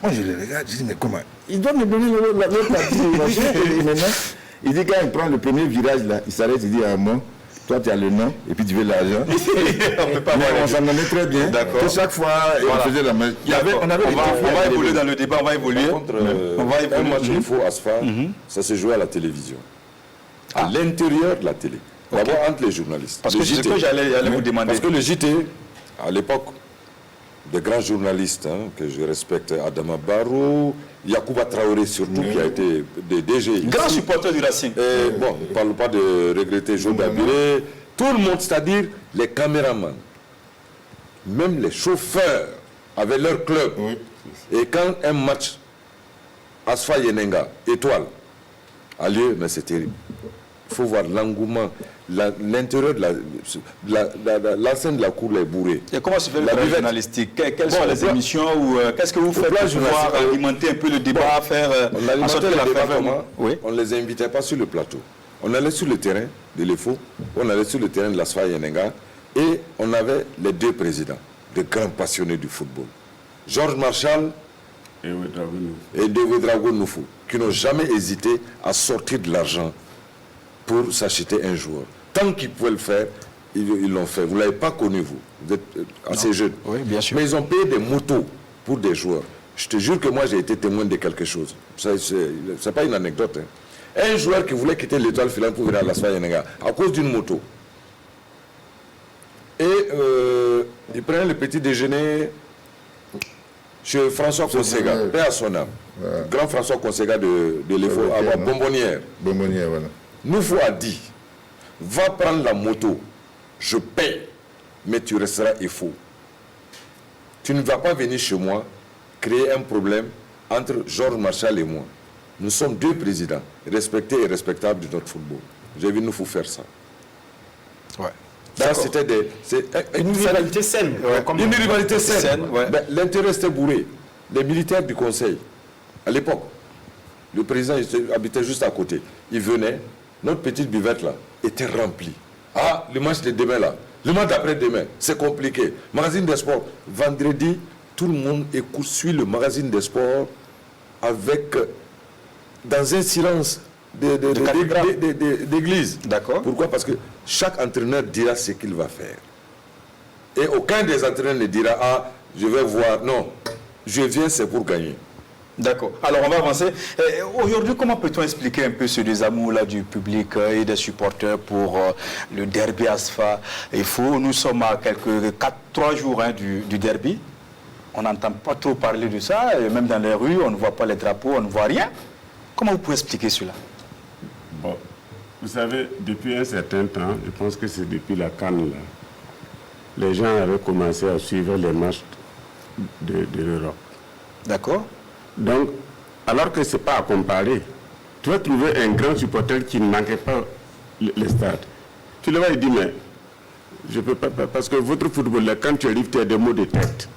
Moi, je le regarde, je dis, mais comment? Il doit me donner l'autre partie. Et maintenant, il dit, quand il prend le premier virage, là, il s'arrête, il dit, ah, moi, toi, tu as le nom, et puis tu veux l'argent. On s'en donnait très bien. D'accord. Chaque fois, on faisait la même. On va évoluer dans le débat, on va évoluer. Par contre, un match info Asfa, ça se jouait à la télévision. À l'intérieur de la télé. D'abord entre les journalistes. Parce que c'est ce que j'allais vous demander. Parce que le JT, à l'époque, des grands journalistes que je respecte, Adama Barrow, Yacouba Traoré surtout, qui a été des DG. Grand supporter du Racing. Bon, on ne parle pas de regretter Jean Dabiré. Tout le monde, c'est-à-dire les caméramans, même les chauffeurs avaient leur club. Oui. Et quand un match, Asfa Yenenga, étoile, a lieu, mais c'est terrible. Il faut voir l'engouement. L'intérieur de l'enceinte de la cour est bourrée. Et comment se fait le plan journalistique? Quelles sont les émissions ou qu'est-ce que vous faites pour pouvoir alimenter un peu le débat, On ne les invitait pas sur le plateau. On allait sur le terrain de l'EFO, on allait sur le terrain de l'Asfa Yenenga et on avait les deux présidents, de grands passionnés du football. Georges Marchal et Dewedrago Noufou, qui n'ont jamais hésité à sortir de l'argent pour s'acheter un joueur. Tant qu'ils pouvaient le faire, ils l'ont fait. Vous ne l'avez pas connu, vous. Vous êtes assez jeune. Oui, bien sûr. Mais ils ont payé des motos pour des joueurs. Je te jure que moi, j'ai été témoin de quelque chose. Ce n'est pas une anecdote. Un joueur qui voulait quitter l'Étoile filante pour venir à l'Asfa Yenenga, à cause d'une moto. Et il prenait le petit déjeuner chez François Consega, père à son âme. Grand François Consega de l'EFO, à Bonbonnière. Bonbonnière, voilà. Noufou a dit, va prendre la moto, je paye, mais tu resteras EFO. Tu ne vas pas venir chez moi créer un problème entre Georges Marchal et moi. Nous sommes deux présidents, respectés et respectables de notre football. J'ai vu Noufou faire ça. Ouais. Ça, c'était une rivalité saine. Une rivalité saine. Ouais. L'intérêt était bourré. Les militaires du conseil, à l'époque, le président habitait juste à côté. Il venait, notre petite buvette là était remplie. Ah, le match de demain là, le match d'après-demain, c'est compliqué. Magazine des sports, vendredi, tout le monde suit le magazine des sports avec, dans un silence d'église. D'accord. Pourquoi? Parce que chaque entraîneur dira ce qu'il va faire. Et aucun des entraîneurs ne dira, ah, je vais voir. Non, je viens, c'est pour gagner. D'accord. Alors, on va avancer. Aujourd'hui, comment peut-on expliquer un peu ce désamour-là du public et des supporters pour le derby Asfa? Nous sommes à 3 jours du derby. On n'entend pas trop parler de ça. Et même dans les rues, on ne voit pas les drapeaux, on ne voit rien. Comment vous pouvez expliquer cela? Bon, vous savez, depuis un certain temps, je pense que c'est depuis la CAN, là, les gens avaient commencé à suivre les matchs de l'Europe. D'accord. Donc, alors que ce n'est pas à comparer, tu vas trouver un grand supporter qui ne manquait pas le stade. Tu le vois, il dit, mais je ne peux pas, parce que votre football, là, quand tu arrives, tu as des mots de tête.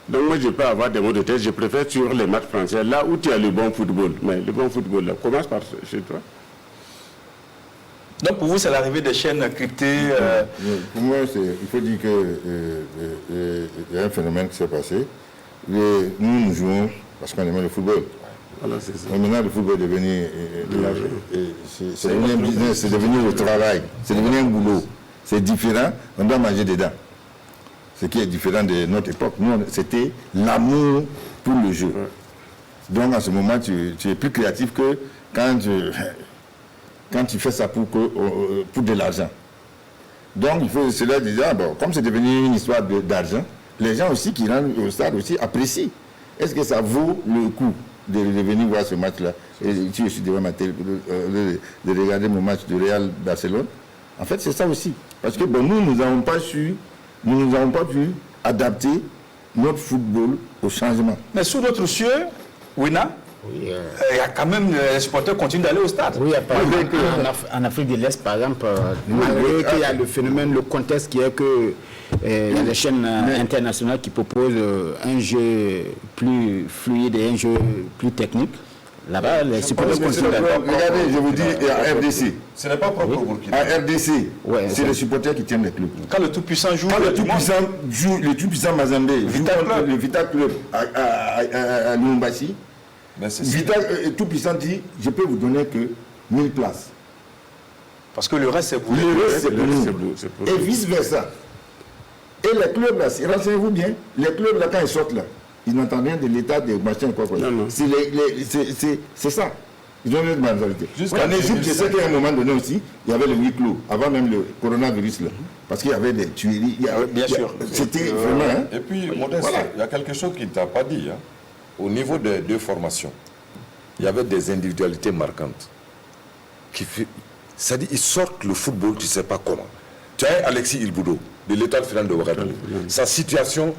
Donc moi, je peux avoir des mots de tête, je préfère suivre les matchs français, là où tu as le bon football. Mais le bon football, là, commence par chez toi. Donc pour vous, c'est l'arrivée des chaînes cryptées Pour moi, il faut dire qu'il y a un phénomène qui s'est passé. Nous jouons parce qu'on aimait le football. Voilà, c'est ça. Mais maintenant, le football est devenu... c'est devenu un business, c'est devenu le travail, c'est devenu un boulot. C'est différent, on doit manger dedans. Ce qui est différent de notre époque. Nous, c'était l'amour pour le jeu. Donc, en ce moment, tu es plus créatif que quand tu fais ça pour de l'argent. Donc, il faut cela dire, bon, comme c'est devenu une histoire d'argent, les gens aussi qui rentrent au stade aussi apprécient. Est-ce que ça vaut le coup de venir voir ce match-là? Et si je suis devant ma télé, de regarder mon match de Real Barcelone. En fait, c'est ça aussi. Parce que bon, nous n'avons pas pu adapter notre football au changement. Mais sous d'autres cieux, Wina, il y a quand même les supporters qui continuent d'aller au stade. Oui, en Afrique de l'Est, par exemple, malgré qu'il y a le phénomène, le contexte qui est que il y a des chaînes internationales qui proposent un jeu plus fluide et un jeu plus technique. Là-bas, les supporters continuent d'aller. Regardez, je vous dis, à RDC. Ce n'est pas propre au Burkina. À RDC, c'est les supporters qui tiennent les clubs. Quand le tout-puissant joue, Quand le tout-puissant Mazembe joue contre le Vital Club à Lumumbashi, Vital tout-puissant dit, je peux vous donner que 1000 places. Parce que le reste, c'est pour Le reste, c'est pour nous. Et vice-versa. Et les clubs, là, renseignez-vous bien, les clubs, là, quand ils sortent, là, ils n'entendent rien de l'état des machins, quoi. C'est ça. Ils ont une mentalité. En Égypte, je sais qu'à un moment donné aussi, il y avait le huis clos, avant même le coronavirus, là. Parce qu'il y avait des tueries. Bien sûr. C'était vraiment... Hein? Et puis, Modeste, il y a quelque chose qui ne t'a pas dit. Hein. Au niveau des deux formations, il y avait des individualités marquantes. C'est-à-dire, ils sortent le football, tu ne sais pas comment. Tu as Alexis Ilboudo, de l'Étoile filante de Ouagadougou. Sa situation,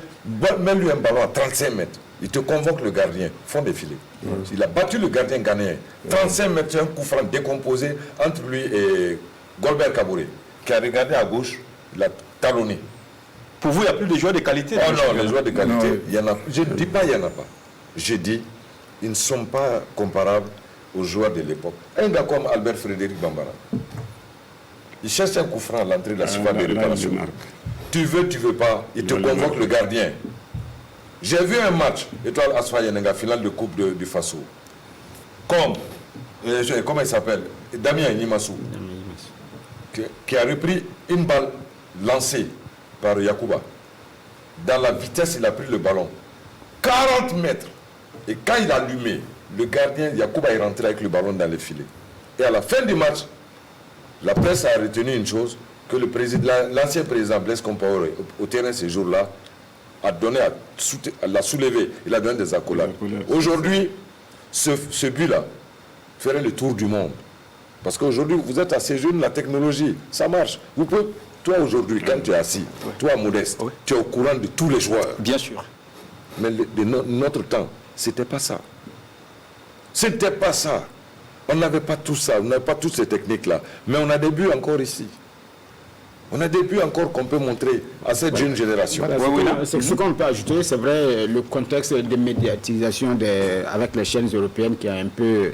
même lui un ballon à 35 mètres. Il te convoque le gardien, fond des filets. Il a battu le gardien ghanéen. 35 mètres, c'est un coup franc décomposé entre lui et Golbert Kabouré, qui a regardé à gauche, il a talonné. Pour vous, il n'y a plus de joueurs de qualité? Oh non, les joueurs de qualité, il y en a. Je ne dis pas il n'y en a pas. Je dis, ils ne sont pas comparables aux joueurs de l'époque. Un gars comme Albert Frédéric Bambara, il cherche un coup franc à l'entrée de la surface de réparation. Tu veux pas, il te convoque le gardien. J'ai vu un match, Étoile Asfa Yenenga, finale de Coupe du Faso. Comment il s'appelle? Damien Nimassou, qui a repris une balle lancée par Yacouba. Dans la vitesse, il a pris le ballon. 40 mètres. Et quand il a allumé, le gardien Yacouba est rentré avec le ballon dans les filets. Et à la fin du match, la presse a retenu une chose, que l'ancien président Blaise Compaoré, au terrain ces jours-là, l'a soulevé, il a donné des accolades. Aujourd'hui, ce but-là ferait le tour du monde. Parce qu'aujourd'hui, vous êtes assez jeune, la technologie, ça marche. Vous pouvez, toi aujourd'hui, quand tu es assis, toi Modeste, tu es au courant de tous les joueurs. Bien sûr. Mais de notre temps, c'était pas ça. C'était pas ça. On n'avait pas tout ça, on n'avait pas toutes ces techniques-là. Mais on a des buts encore ici. On a des buts encore qu'on peut montrer à cette jeune génération. Voilà, ce qu'on peut ajouter, c'est vrai, le contexte de médiatisation avec les chaînes européennes qui est un peu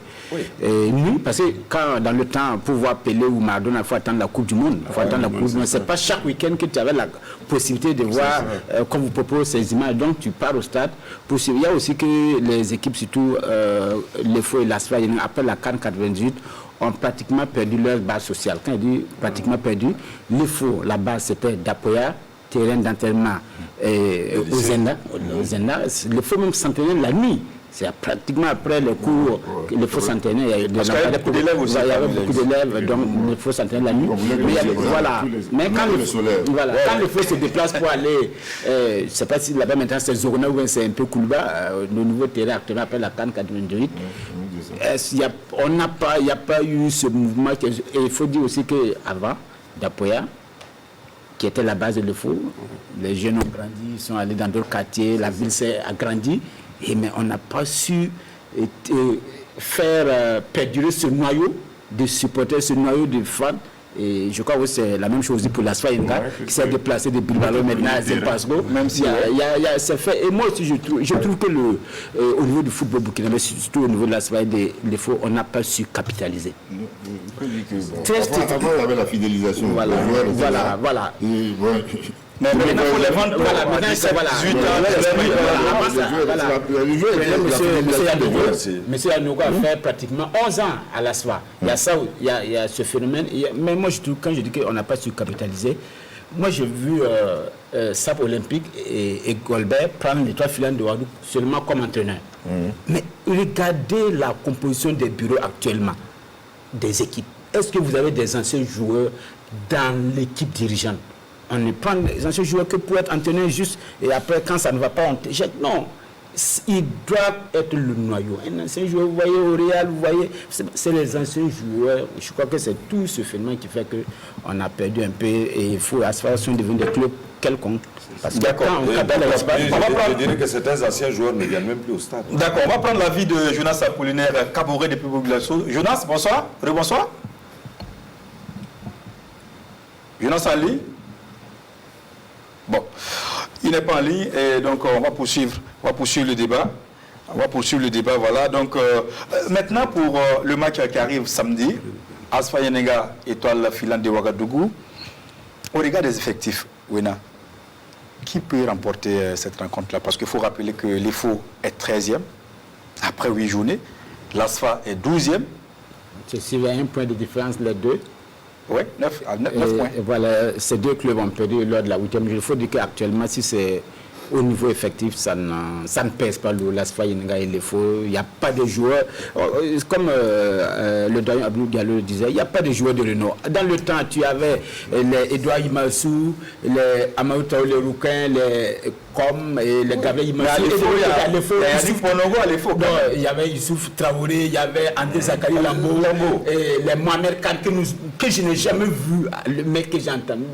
nu. Parce que quand, dans le temps, pour voir Pelé ou Maradona, il faut attendre la Coupe du Monde. Il faut attendre la Coupe du Monde. Ce n'est pas chaque week-end que tu avais la possibilité de voir, comme vous proposez ces images. Donc, tu pars au stade. Il y a aussi que les équipes, surtout les FO et l'ASFA, après la CAN 98, ont pratiquement perdu leur base sociale. Quand je dis pratiquement perdu, les faux, la base c'était d'Apoya, terrain d'entraînement au Zenda. Les faux même s'entraînaient la nuit. C'est pratiquement après les cours, il faut s'entraîner. Il y a beaucoup d'élèves aussi. Il y avait beaucoup d'élèves, donc il faut s'entraîner la nuit. Mais quand le feu se déplace pour aller, je ne sais pas si là-bas maintenant c'est Zorona ou c'est un peu Koulba, le nouveau terrain actuellement appelle la CAN 98. Il n'y a pas eu ce mouvement. Et il faut dire aussi qu'avant, d'Apoya, qui était la base de l'EFO, les jeunes ont grandi, ils sont allés dans d'autres quartiers, la ville s'est agrandie, mais on n'a pas su faire perdurer ce noyau de supporters, ce noyau de fans. Et je crois que c'est la même chose pour la Soyenga, qui s'est déplacé de Bilbao maintenant à Zempasgo. Même si c'est fait. Et moi aussi, je trouve que au niveau du football burkinabé, surtout au niveau de la Soyenga, on n'a pas su capitaliser. Avant, il y avait la fidélisation. Voilà. Mais maintenant, pour les vendre, maintenant, c'est 18 ans. Monsieur Yanougo a fait pratiquement 11 ans à l'ASFA. Il y a ça, il y a ce phénomène. Mais moi, quand je dis qu'on n'a pas su capitaliser, moi, j'ai vu SAP Olympique et Golbert prendre l'étoile filante de Ouagadougou seulement comme entraîneur. Mais regardez la composition des bureaux actuellement, des équipes. Est-ce que vous avez des anciens joueurs dans l'équipe dirigeante? On ne prend les anciens joueurs que pour être entraîneur juste, et après, quand ça ne va pas, on jette. Non, il doit être le noyau. Un ancien joueur, vous voyez, au Real, vous voyez, c'est les anciens joueurs. Je crois que c'est tout ce phénomène qui fait qu'on a perdu un peu, et il faut, à ce moment-là, devenir des clubs quelconques. D'accord. Je dirais que certains anciens joueurs ne viennent même plus au stade. D'accord, on va prendre l'avis de Jonas Apollinaire Caboret depuis Boglasso. Jonas, bonsoir. Rebonsoir. Jonas en ligne? Bon, il n'est pas en ligne et donc on va poursuivre le débat. Voilà. Donc maintenant pour le match qui arrive samedi, Asfa Yenenga, étoile filante de Ouagadougou. Au regard des effectifs, Wena, qui peut remporter cette rencontre-là? Parce qu'il faut rappeler que l'EFO est 13e après 8 journées, l'ASFA est 12e. C'est s'il y a un point de différence les deux. Oui, 9 points. Et voilà, ces deux clubs ont perdu lors de la 8e. Il faut dire qu'actuellement, si c'est au niveau effectif, ça ne pèse pas l'ASFA Yenenga et l'EFO. Il n'y a pas de joueurs. Comme le Doyen Abdou Diallo le disait, il n'y a pas de joueurs de renom. Dans le temps, tu avais les Edouard Imassou, les Amadou Taoulé Rouquin, les Com et les Gabriel Imassou. Il y avait Youssouf Traoré, il y avait André Zakari Lambo, et les Mohamed Khan que je n'ai jamais vu, le mec que j'ai entendu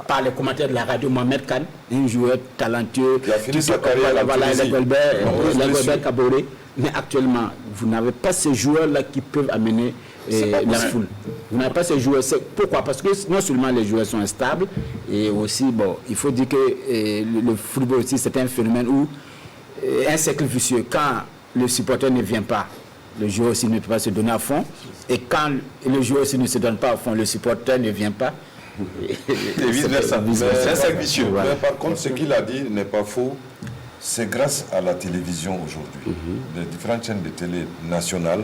par les commentaires de la radio, Mohamed Khan, un joueur talentueux qui a fini sa carrière les Golbert Caboret. Mais actuellement, vous n'avez pas ces joueurs-là qui peuvent amener la foule. Vous n'avez pas ces joueurs. Pourquoi? Parce que non seulement les joueurs sont instables, et aussi, bon, il faut dire que le football aussi, c'est un phénomène où un cercle vicieux, quand le supporter ne vient pas, le joueur aussi ne peut pas se donner à fond. Et quand le joueur aussi ne se donne pas à fond, le supporter ne vient pas. Et vice-versa. C'est un cercle vicieux. Mais par contre, ce qu'il a dit n'est pas faux. C'est grâce à la télévision aujourd'hui, les différentes chaînes de télé nationales,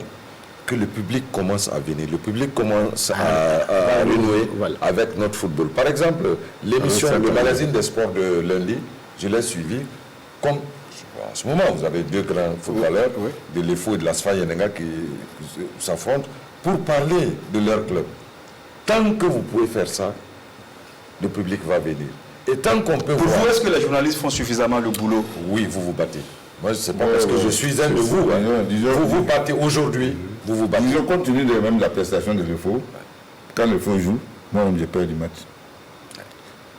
que le public commence à venir. Le public commence à renouer avec notre football. Par exemple, l'émission, le magazine des sports de lundi, je l'ai suivi. Comme en ce moment, vous avez deux grands footballeurs, de l'EFO et de l'ASFA Yenenga qui s'affrontent pour parler de leur club. Tant que vous pouvez faire ça, le public va venir. Et tant qu'on peut Pour vous, est-ce que les journalistes font suffisamment le boulot? Oui, vous vous battez. Moi, je ne sais pas parce que je suis un de vous. Vous vous battez aujourd'hui. Vous vous battez. Disons, compte tenu de même la prestation de l'EFO, quand l'EFO joue, moi, j'ai peur du match.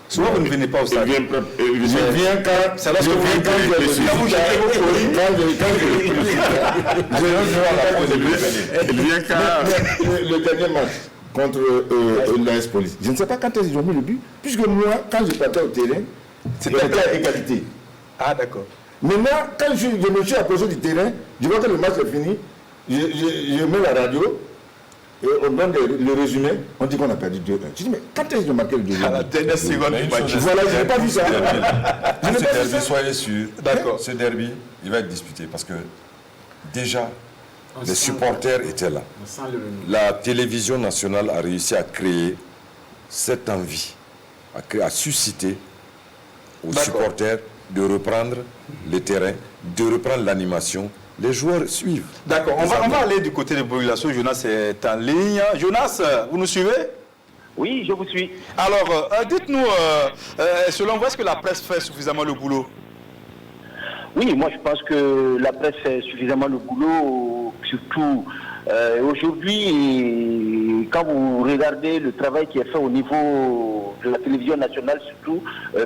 Souvent, vous ne venez pas au stade. Je viens quand... C'est lorsque vous venez le dernier match contre l'AS Police. Je ne sais pas quand ils ont mis le but, puisque moi, quand je partais au terrain, c'était à égalité. Ah, d'accord. Maintenant, quand je me suis approché du terrain, je vois que le match est fini, je mets la radio, et on donne le résumé, on dit qu'on a perdu 2-1. Je dis, mais quand est-ce qu'ils ont marqué le deuxième? À la dernière seconde du match. Voilà, je n'ai pas vu ça. Ce derby, soyez sûr, ce derby, il va être disputé parce que déjà, les supporters étaient là. La télévision nationale a réussi à créer cette envie, à susciter aux supporters de reprendre le terrain, de reprendre l'animation les joueurs suivent. D'accord, on va aller du côté de Boulasso. Jonas est en ligne. Jonas, vous nous suivez? Oui, je vous suis. Alors, dites-nous, selon vous, est-ce que la presse fait suffisamment le boulot? Oui, moi je pense que la presse fait suffisamment le boulot, surtout aujourd'hui, quand vous regardez le travail qui est fait au niveau de la télévision nationale, surtout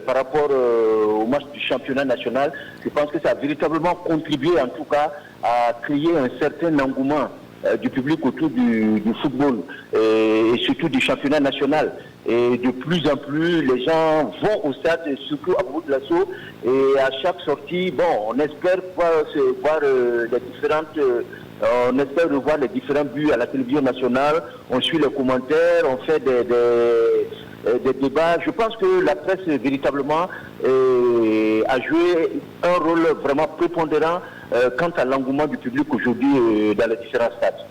par rapport au match du championnat national, je pense que ça a véritablement contribué en tout cas à créer un certain engouement du public autour du football et surtout du championnat national. Et de plus en plus, les gens vont au stade, surtout à Bobo-Dioulasso, et à chaque sortie, bon, on espère voir les différentes... on espère revoir les différents buts à la télévision nationale, on suit les commentaires, on fait des débats. Je pense que la presse véritablement a joué un rôle vraiment prépondérant quant à l'engouement du public aujourd'hui dans les différents stades.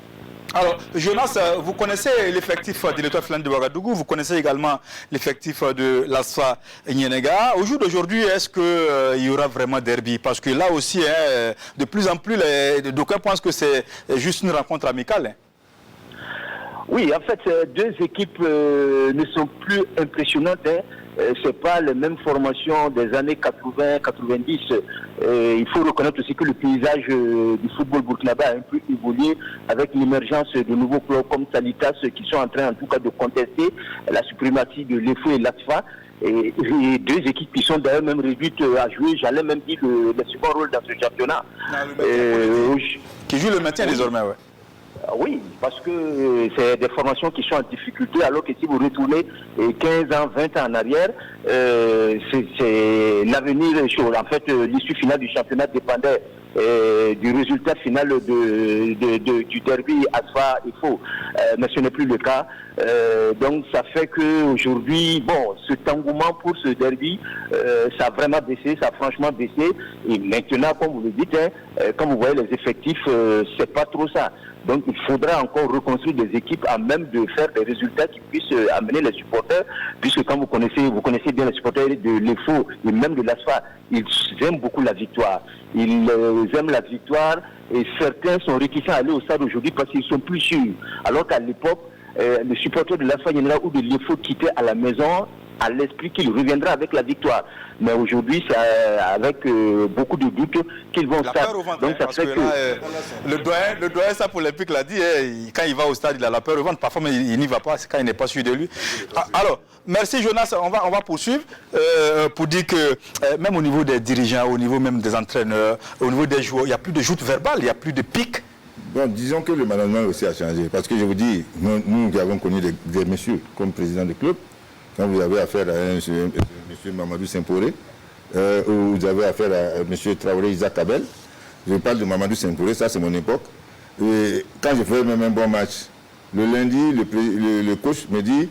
Alors, Jonas, vous connaissez l'effectif de l'Étoile filante de Ouagadougou, vous connaissez également l'effectif de l'ASFA Nyenega. Au jour d'aujourd'hui, est-ce qu'il y aura vraiment derby? Parce que là aussi, de plus en plus, d'aucuns pensent que c'est juste une rencontre amicale. Oui, en fait, ces deux équipes ne sont plus impressionnantes. C'est pas les mêmes formations des années 80-90. Il faut reconnaître aussi que le paysage du football burkinabé a un peu évolué avec l'émergence de nouveaux clubs comme Salitas qui sont en train en tout cas de contester la suprématie de l'EFO et l'ASFA. Et deux équipes qui sont d'ailleurs même réduites à jouer, j'allais même dire le second rôle dans ce championnat. Qui joue le maintien désormais, oui. Oui, parce que c'est des formations qui sont en difficulté, alors que si vous retournez 15 ans, 20 ans en arrière, c'est l'avenir chaud. En fait, l'issue finale du championnat dépendait du résultat final du derby ASFA-IFO. Mais ce n'est plus le cas. Donc ça fait qu'aujourd'hui, bon, cet engouement pour ce derby, ça a vraiment baissé, ça a franchement baissé. Et maintenant, comme vous le dites, quand vous voyez les effectifs, c'est pas trop ça. Donc il faudra encore reconstruire des équipes à même de faire des résultats qui puissent amener les supporters, puisque quand vous connaissez bien les supporters de l'EFO et même de l'ASFA, ils aiment beaucoup la victoire. Ils aiment la victoire et certains sont réticents à aller au stade aujourd'hui parce qu'ils sont plus sûrs. Alors qu'à l'époque, le supporter de l'ASFA ou de l'EFO quittait à la maison à l'esprit qu'il reviendra avec la victoire. Mais aujourd'hui, c'est avec beaucoup de doutes qu'ils vont au stade. Donc ça fait que... le doyen ça pour l'Olympique l'a dit, quand il va au stade, il a la peur au ventre. Parfois, mais il n'y va pas quand il n'est pas sûr de lui. Alors, merci Jonas, on va poursuivre pour dire que même au niveau des dirigeants, au niveau même des entraîneurs, au niveau des joueurs, il n'y a plus de joutes verbales, il n'y a plus de piques. Bon, disons que le management aussi a changé. Parce que je vous dis, nous qui avons connu des messieurs comme président du club, quand vous avez affaire à M. Mamadou Semporé, ou vous avez affaire à M. Traoré Isaac Abel, je parle de Mamadou Semporé, ça c'est mon époque. Et quand je fais même un bon match, le lundi, le coach me dit,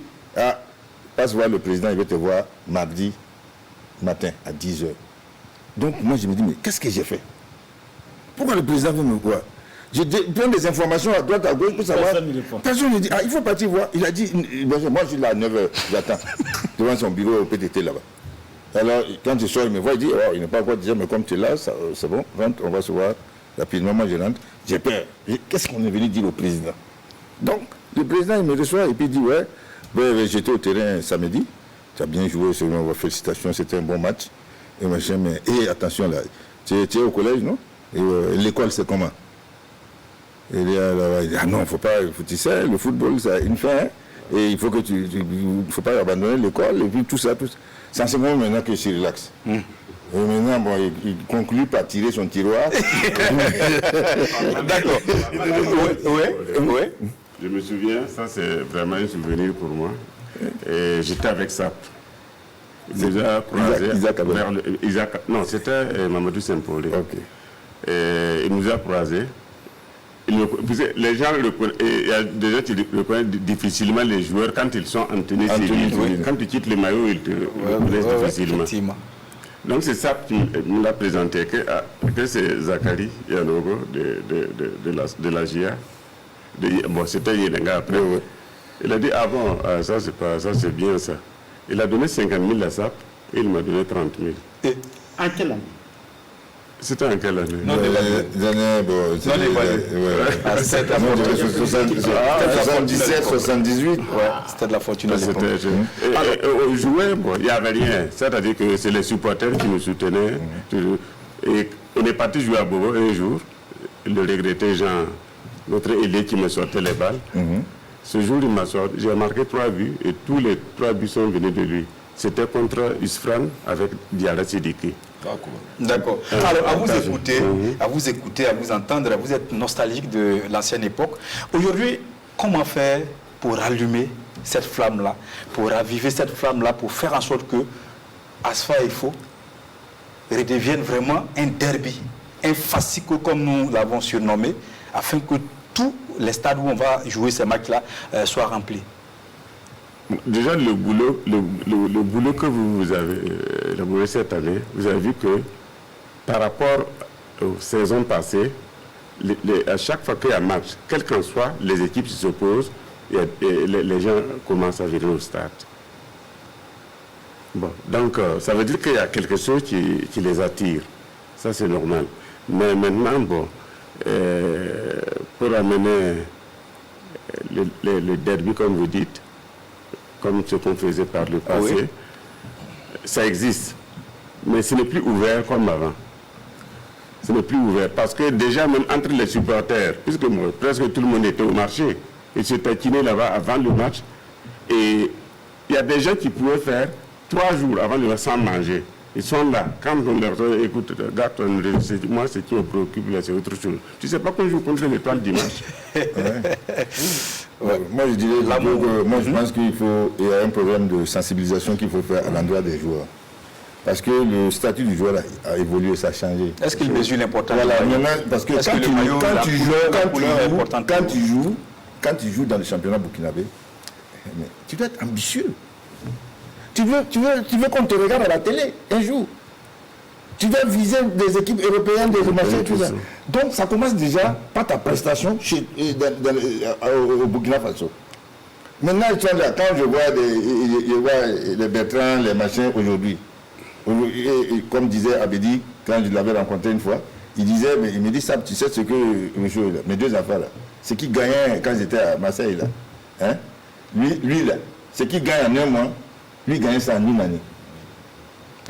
passe voir le président, il va te voir mardi matin à 10h. Donc moi je me dis, mais qu'est-ce que j'ai fait? Pourquoi le président veut me voir? Je prends des informations à droite, à gauche pour savoir. Personne ne dit, il faut partir voir. Il a dit, moi je suis là à 9h, j'attends, devant son bureau au PTT là-bas. Alors, quand je sors, il me voit, il dit, il n'est pas encore dit, mais comme tu es là, c'est bon, rentre, on va se voir rapidement. Moi je rentre, j'ai peur. Qu'est-ce qu'on est venu dire au président? Donc, le président, il me reçoit et puis il dit, j'étais au terrain samedi, tu as bien joué, félicitations, c'était un bon match. Et machin, mais attention là, tu es au collège, non? Et l'école, c'est comment? Et il dit, non, faut pas, tu sais, le football, ça a une fin, et il faut que il faut pas abandonner l'école, et puis tout ça. C'est en ce moment maintenant que je suis relax. Et maintenant, bon, il conclut par tirer son tiroir. D'accord. Oui. Je me souviens, ça c'est vraiment un souvenir pour moi. Et j'étais avec SAP. Il nous a croisé non, c'était Mamadou Semporé. Okay. Et il nous a croisés. Les gens il y a des gens qui reconnaissent difficilement les joueurs quand ils sont en tenue civile. Quand tu quittes le maillot, ils te reconnaissent difficilement. Donc c'est ça qui nous l'a présenté, que c'est Zachary Yanogo de la GIA. Bon, c'était Yenenga après. Il a dit, ça c'est bien ça. Il a donné 50 000 à SAP et il m'a donné 30 000. En quelle année? C'était en quelle année? Non, c'était 77, 78. Ouais, c'était de la fortune à l'époque. On jouait, bon, il n'y avait rien. C'est-à-dire que c'est les supporters qui nous soutenaient. Et on est parti jouer à Bobo un jour. Le regretté Jean, notre ailier qui me sortait les balles. Ce jour, il m'a sorti. J'ai marqué 3 buts et tous les 3 buts sont venus de lui. C'était contre Isfran avec Diarra Sidiki. D'accord. Alors, à vous écouter, à vous entendre, vous êtes nostalgique de l'ancienne époque. Aujourd'hui, comment faire pour allumer cette flamme-là, pour raviver cette flamme-là, pour faire en sorte que Asfa Ifo redevienne vraiment un derby, un fascico comme nous l'avons surnommé, afin que tous les stades où on va jouer ces matchs-là soient remplis? Déjà, le boulot que vous avez élaboré cette année, vous avez vu que par rapport aux saisons passées, à chaque fois qu'il y a un match, quel qu'en soit, les équipes s'opposent et les gens commencent à venir au stade. Bon, donc, ça veut dire qu'il y a quelque chose qui les attire. Ça, c'est normal. Mais maintenant, bon, pour amener le derby, comme vous dites, comme ce qu'on faisait par le passé, oui, ça existe. Mais ce n'est plus ouvert comme avant. Ce n'est plus ouvert. Parce que déjà, même entre les supporters, puisque moi, presque tout le monde était au marché, ils se taquinaient là-bas avant le match. Et il y a des gens qui pouvaient faire 3 jours avant le match sans manger. Ils sont là. Quand on leur dit, écoute, regarde, moi, ce qui me préoccupe, là, c'est autre chose. Tu ne sais pas qu'on joue contre l'étoile dimanche. Ouais. Moi, je dirais, je pense qu'il y a un problème de sensibilisation qu'il faut faire à l'endroit des joueurs. Parce que le statut du joueur a évolué, ça a changé. Est-ce qu'il mesure l'importance? Voilà, parce que quand tu joues dans le championnat burkinabé, tu dois être ambitieux. Tu veux qu'on te regarde à la télé un jour. Tu dois viser des équipes européennes, des marchés, tout ça. Donc ça commence déjà par ta prestation au Burkina Faso. Maintenant, quand je vois les Bertrand, les machins aujourd'hui, comme disait Abedi, quand je l'avais rencontré une fois, il me dit ça, tu sais ce que mes 2 enfants là, ce qui gagnait quand j'étais à Marseille là, hein? Lui là, ce qui gagne en un mois, lui gagnait ça en une année.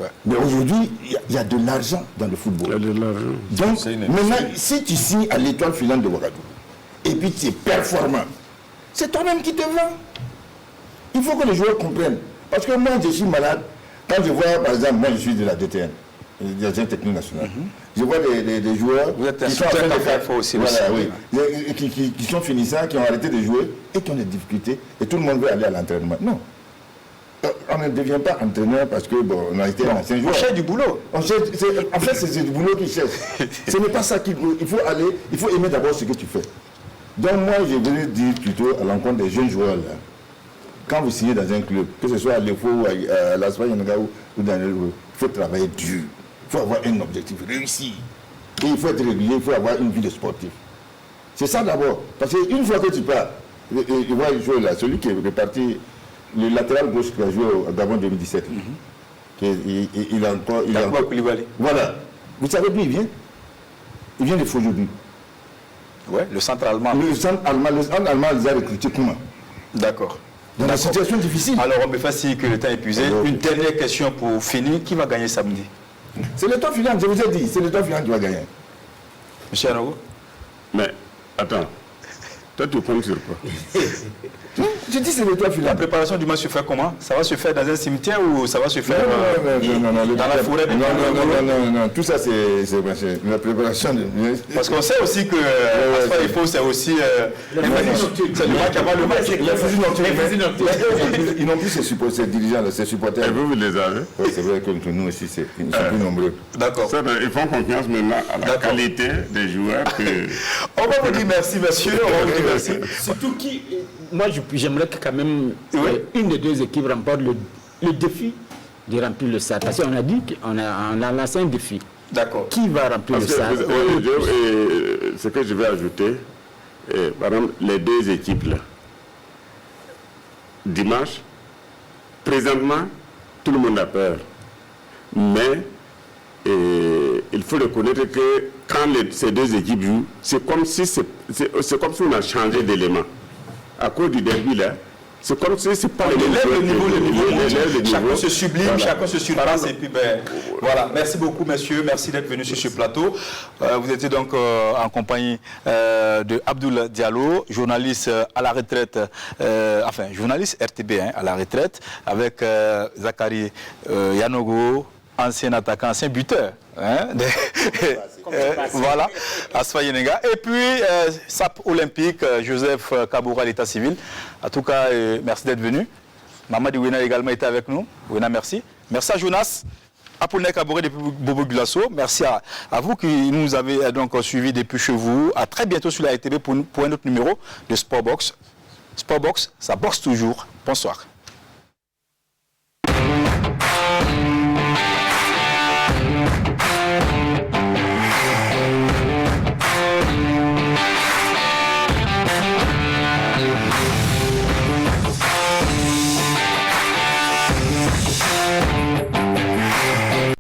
Ouais. Mais aujourd'hui, il y a de l'argent dans le football. Il y a de l'argent. Donc, maintenant, si tu signes à l'étoile filante de Ouagadougou, et puis tu es performant, c'est toi-même qui te vends. Il faut que les joueurs comprennent. Parce que moi, je suis malade. Quand je vois, par exemple, moi, je suis de la DTN, Direction Technique Nationale. Je vois des joueurs qui sont en train de faire aussi. Voilà, oui. Qui sont finissants, qui ont arrêté de jouer et qui ont des difficultés. Et tout le monde veut aller à l'entraînement. Non. On ne devient pas entraîneur parce que on a été un ancien joueur. On cherche du boulot. En fait, c'est du boulot qu'ils cherchent. Ce n'est pas ça qu'il faut aimer d'abord ce que tu fais. Donc moi, je voulais dire plutôt à l'encontre des jeunes joueurs là. Quand vous signez dans un club, que ce soit à l'EFO ou à l'Asfa ou dans le il faut travailler dur. Il faut avoir un objectif réussi. Et il faut être régulier, il faut avoir une vie de sportif. C'est ça d'abord. Parce qu'une fois que tu pars, je vois le joueur là, celui qui est reparti, le latéral gauche qui a joué au Gabon 2017. Il a encore. Voilà. Vous savez d'où il vient? Il vient de Fojodi. Ouais, le centre allemand. Le centre allemand les a recrutés comment? D'accord. Dans la situation difficile. Alors, on me fait signe que le temps est épuisé. Une dernière question pour finir. Qui va gagner samedi? C'est l'étoile filante, je vous ai dit. C'est l'étoile filante qui va gagner. Monsieur Anogo? Mais, attends. Toi, tu comptes sur quoi? Je dis c'est l'étoile filante. La préparation du match se fait comment? Ça va se faire dans un cimetière ou ça va se faire dans la forêt? Non. Tout ça, c'est la préparation. Parce qu'on sait aussi que Asfa Ifo, c'est aussi c'est le match avant le match. Ils n'ont plus ces dirigeants, ces supporters. Et vous les avez? Oui, c'est vrai que nous aussi, ils sont plus nombreux. D'accord. Ils font confiance maintenant à la qualité des joueurs. On va vous dire merci, monsieur. On va vous dire merci. Surtout qui... Moi, j'aimerais que quand même une des 2 équipes remporte le défi de remplir le stade. Parce qu'on a dit qu'on a lancé un défi. D'accord. Qui va remplir le stade? Ce que je vais ajouter, par exemple, les 2 équipes là, dimanche, présentement, tout le monde a peur. Mais il faut reconnaître que quand ces deux équipes jouent, c'est comme si on a changé d'élément. À cause du derby là, c'est comme si c'est pas le niveau, chacun se sublime, voilà. Chacun se surpasse et puis voilà. Merci beaucoup messieurs, merci d'être venus sur ce plateau. Vous étiez donc en compagnie de Abdoul Diallo, journaliste à la retraite, journaliste RTB à la retraite, avec Zachary Yanogo, ancien attaquant, ancien buteur. Voilà, Asfa Yenenga. Et puis, SAP Olympique, Joseph Kaboura, l'état civil. En tout cas, merci d'être venu. Mamadi Wena a également été avec nous. Wena, merci. Merci à Jonas. Apollinaire Kabouré depuis Bobo Gulasso. Merci à vous qui nous avez donc suivis depuis chez vous. À très bientôt sur la RTB pour un autre numéro de Sportbox. Sportbox, ça boxe toujours. Bonsoir.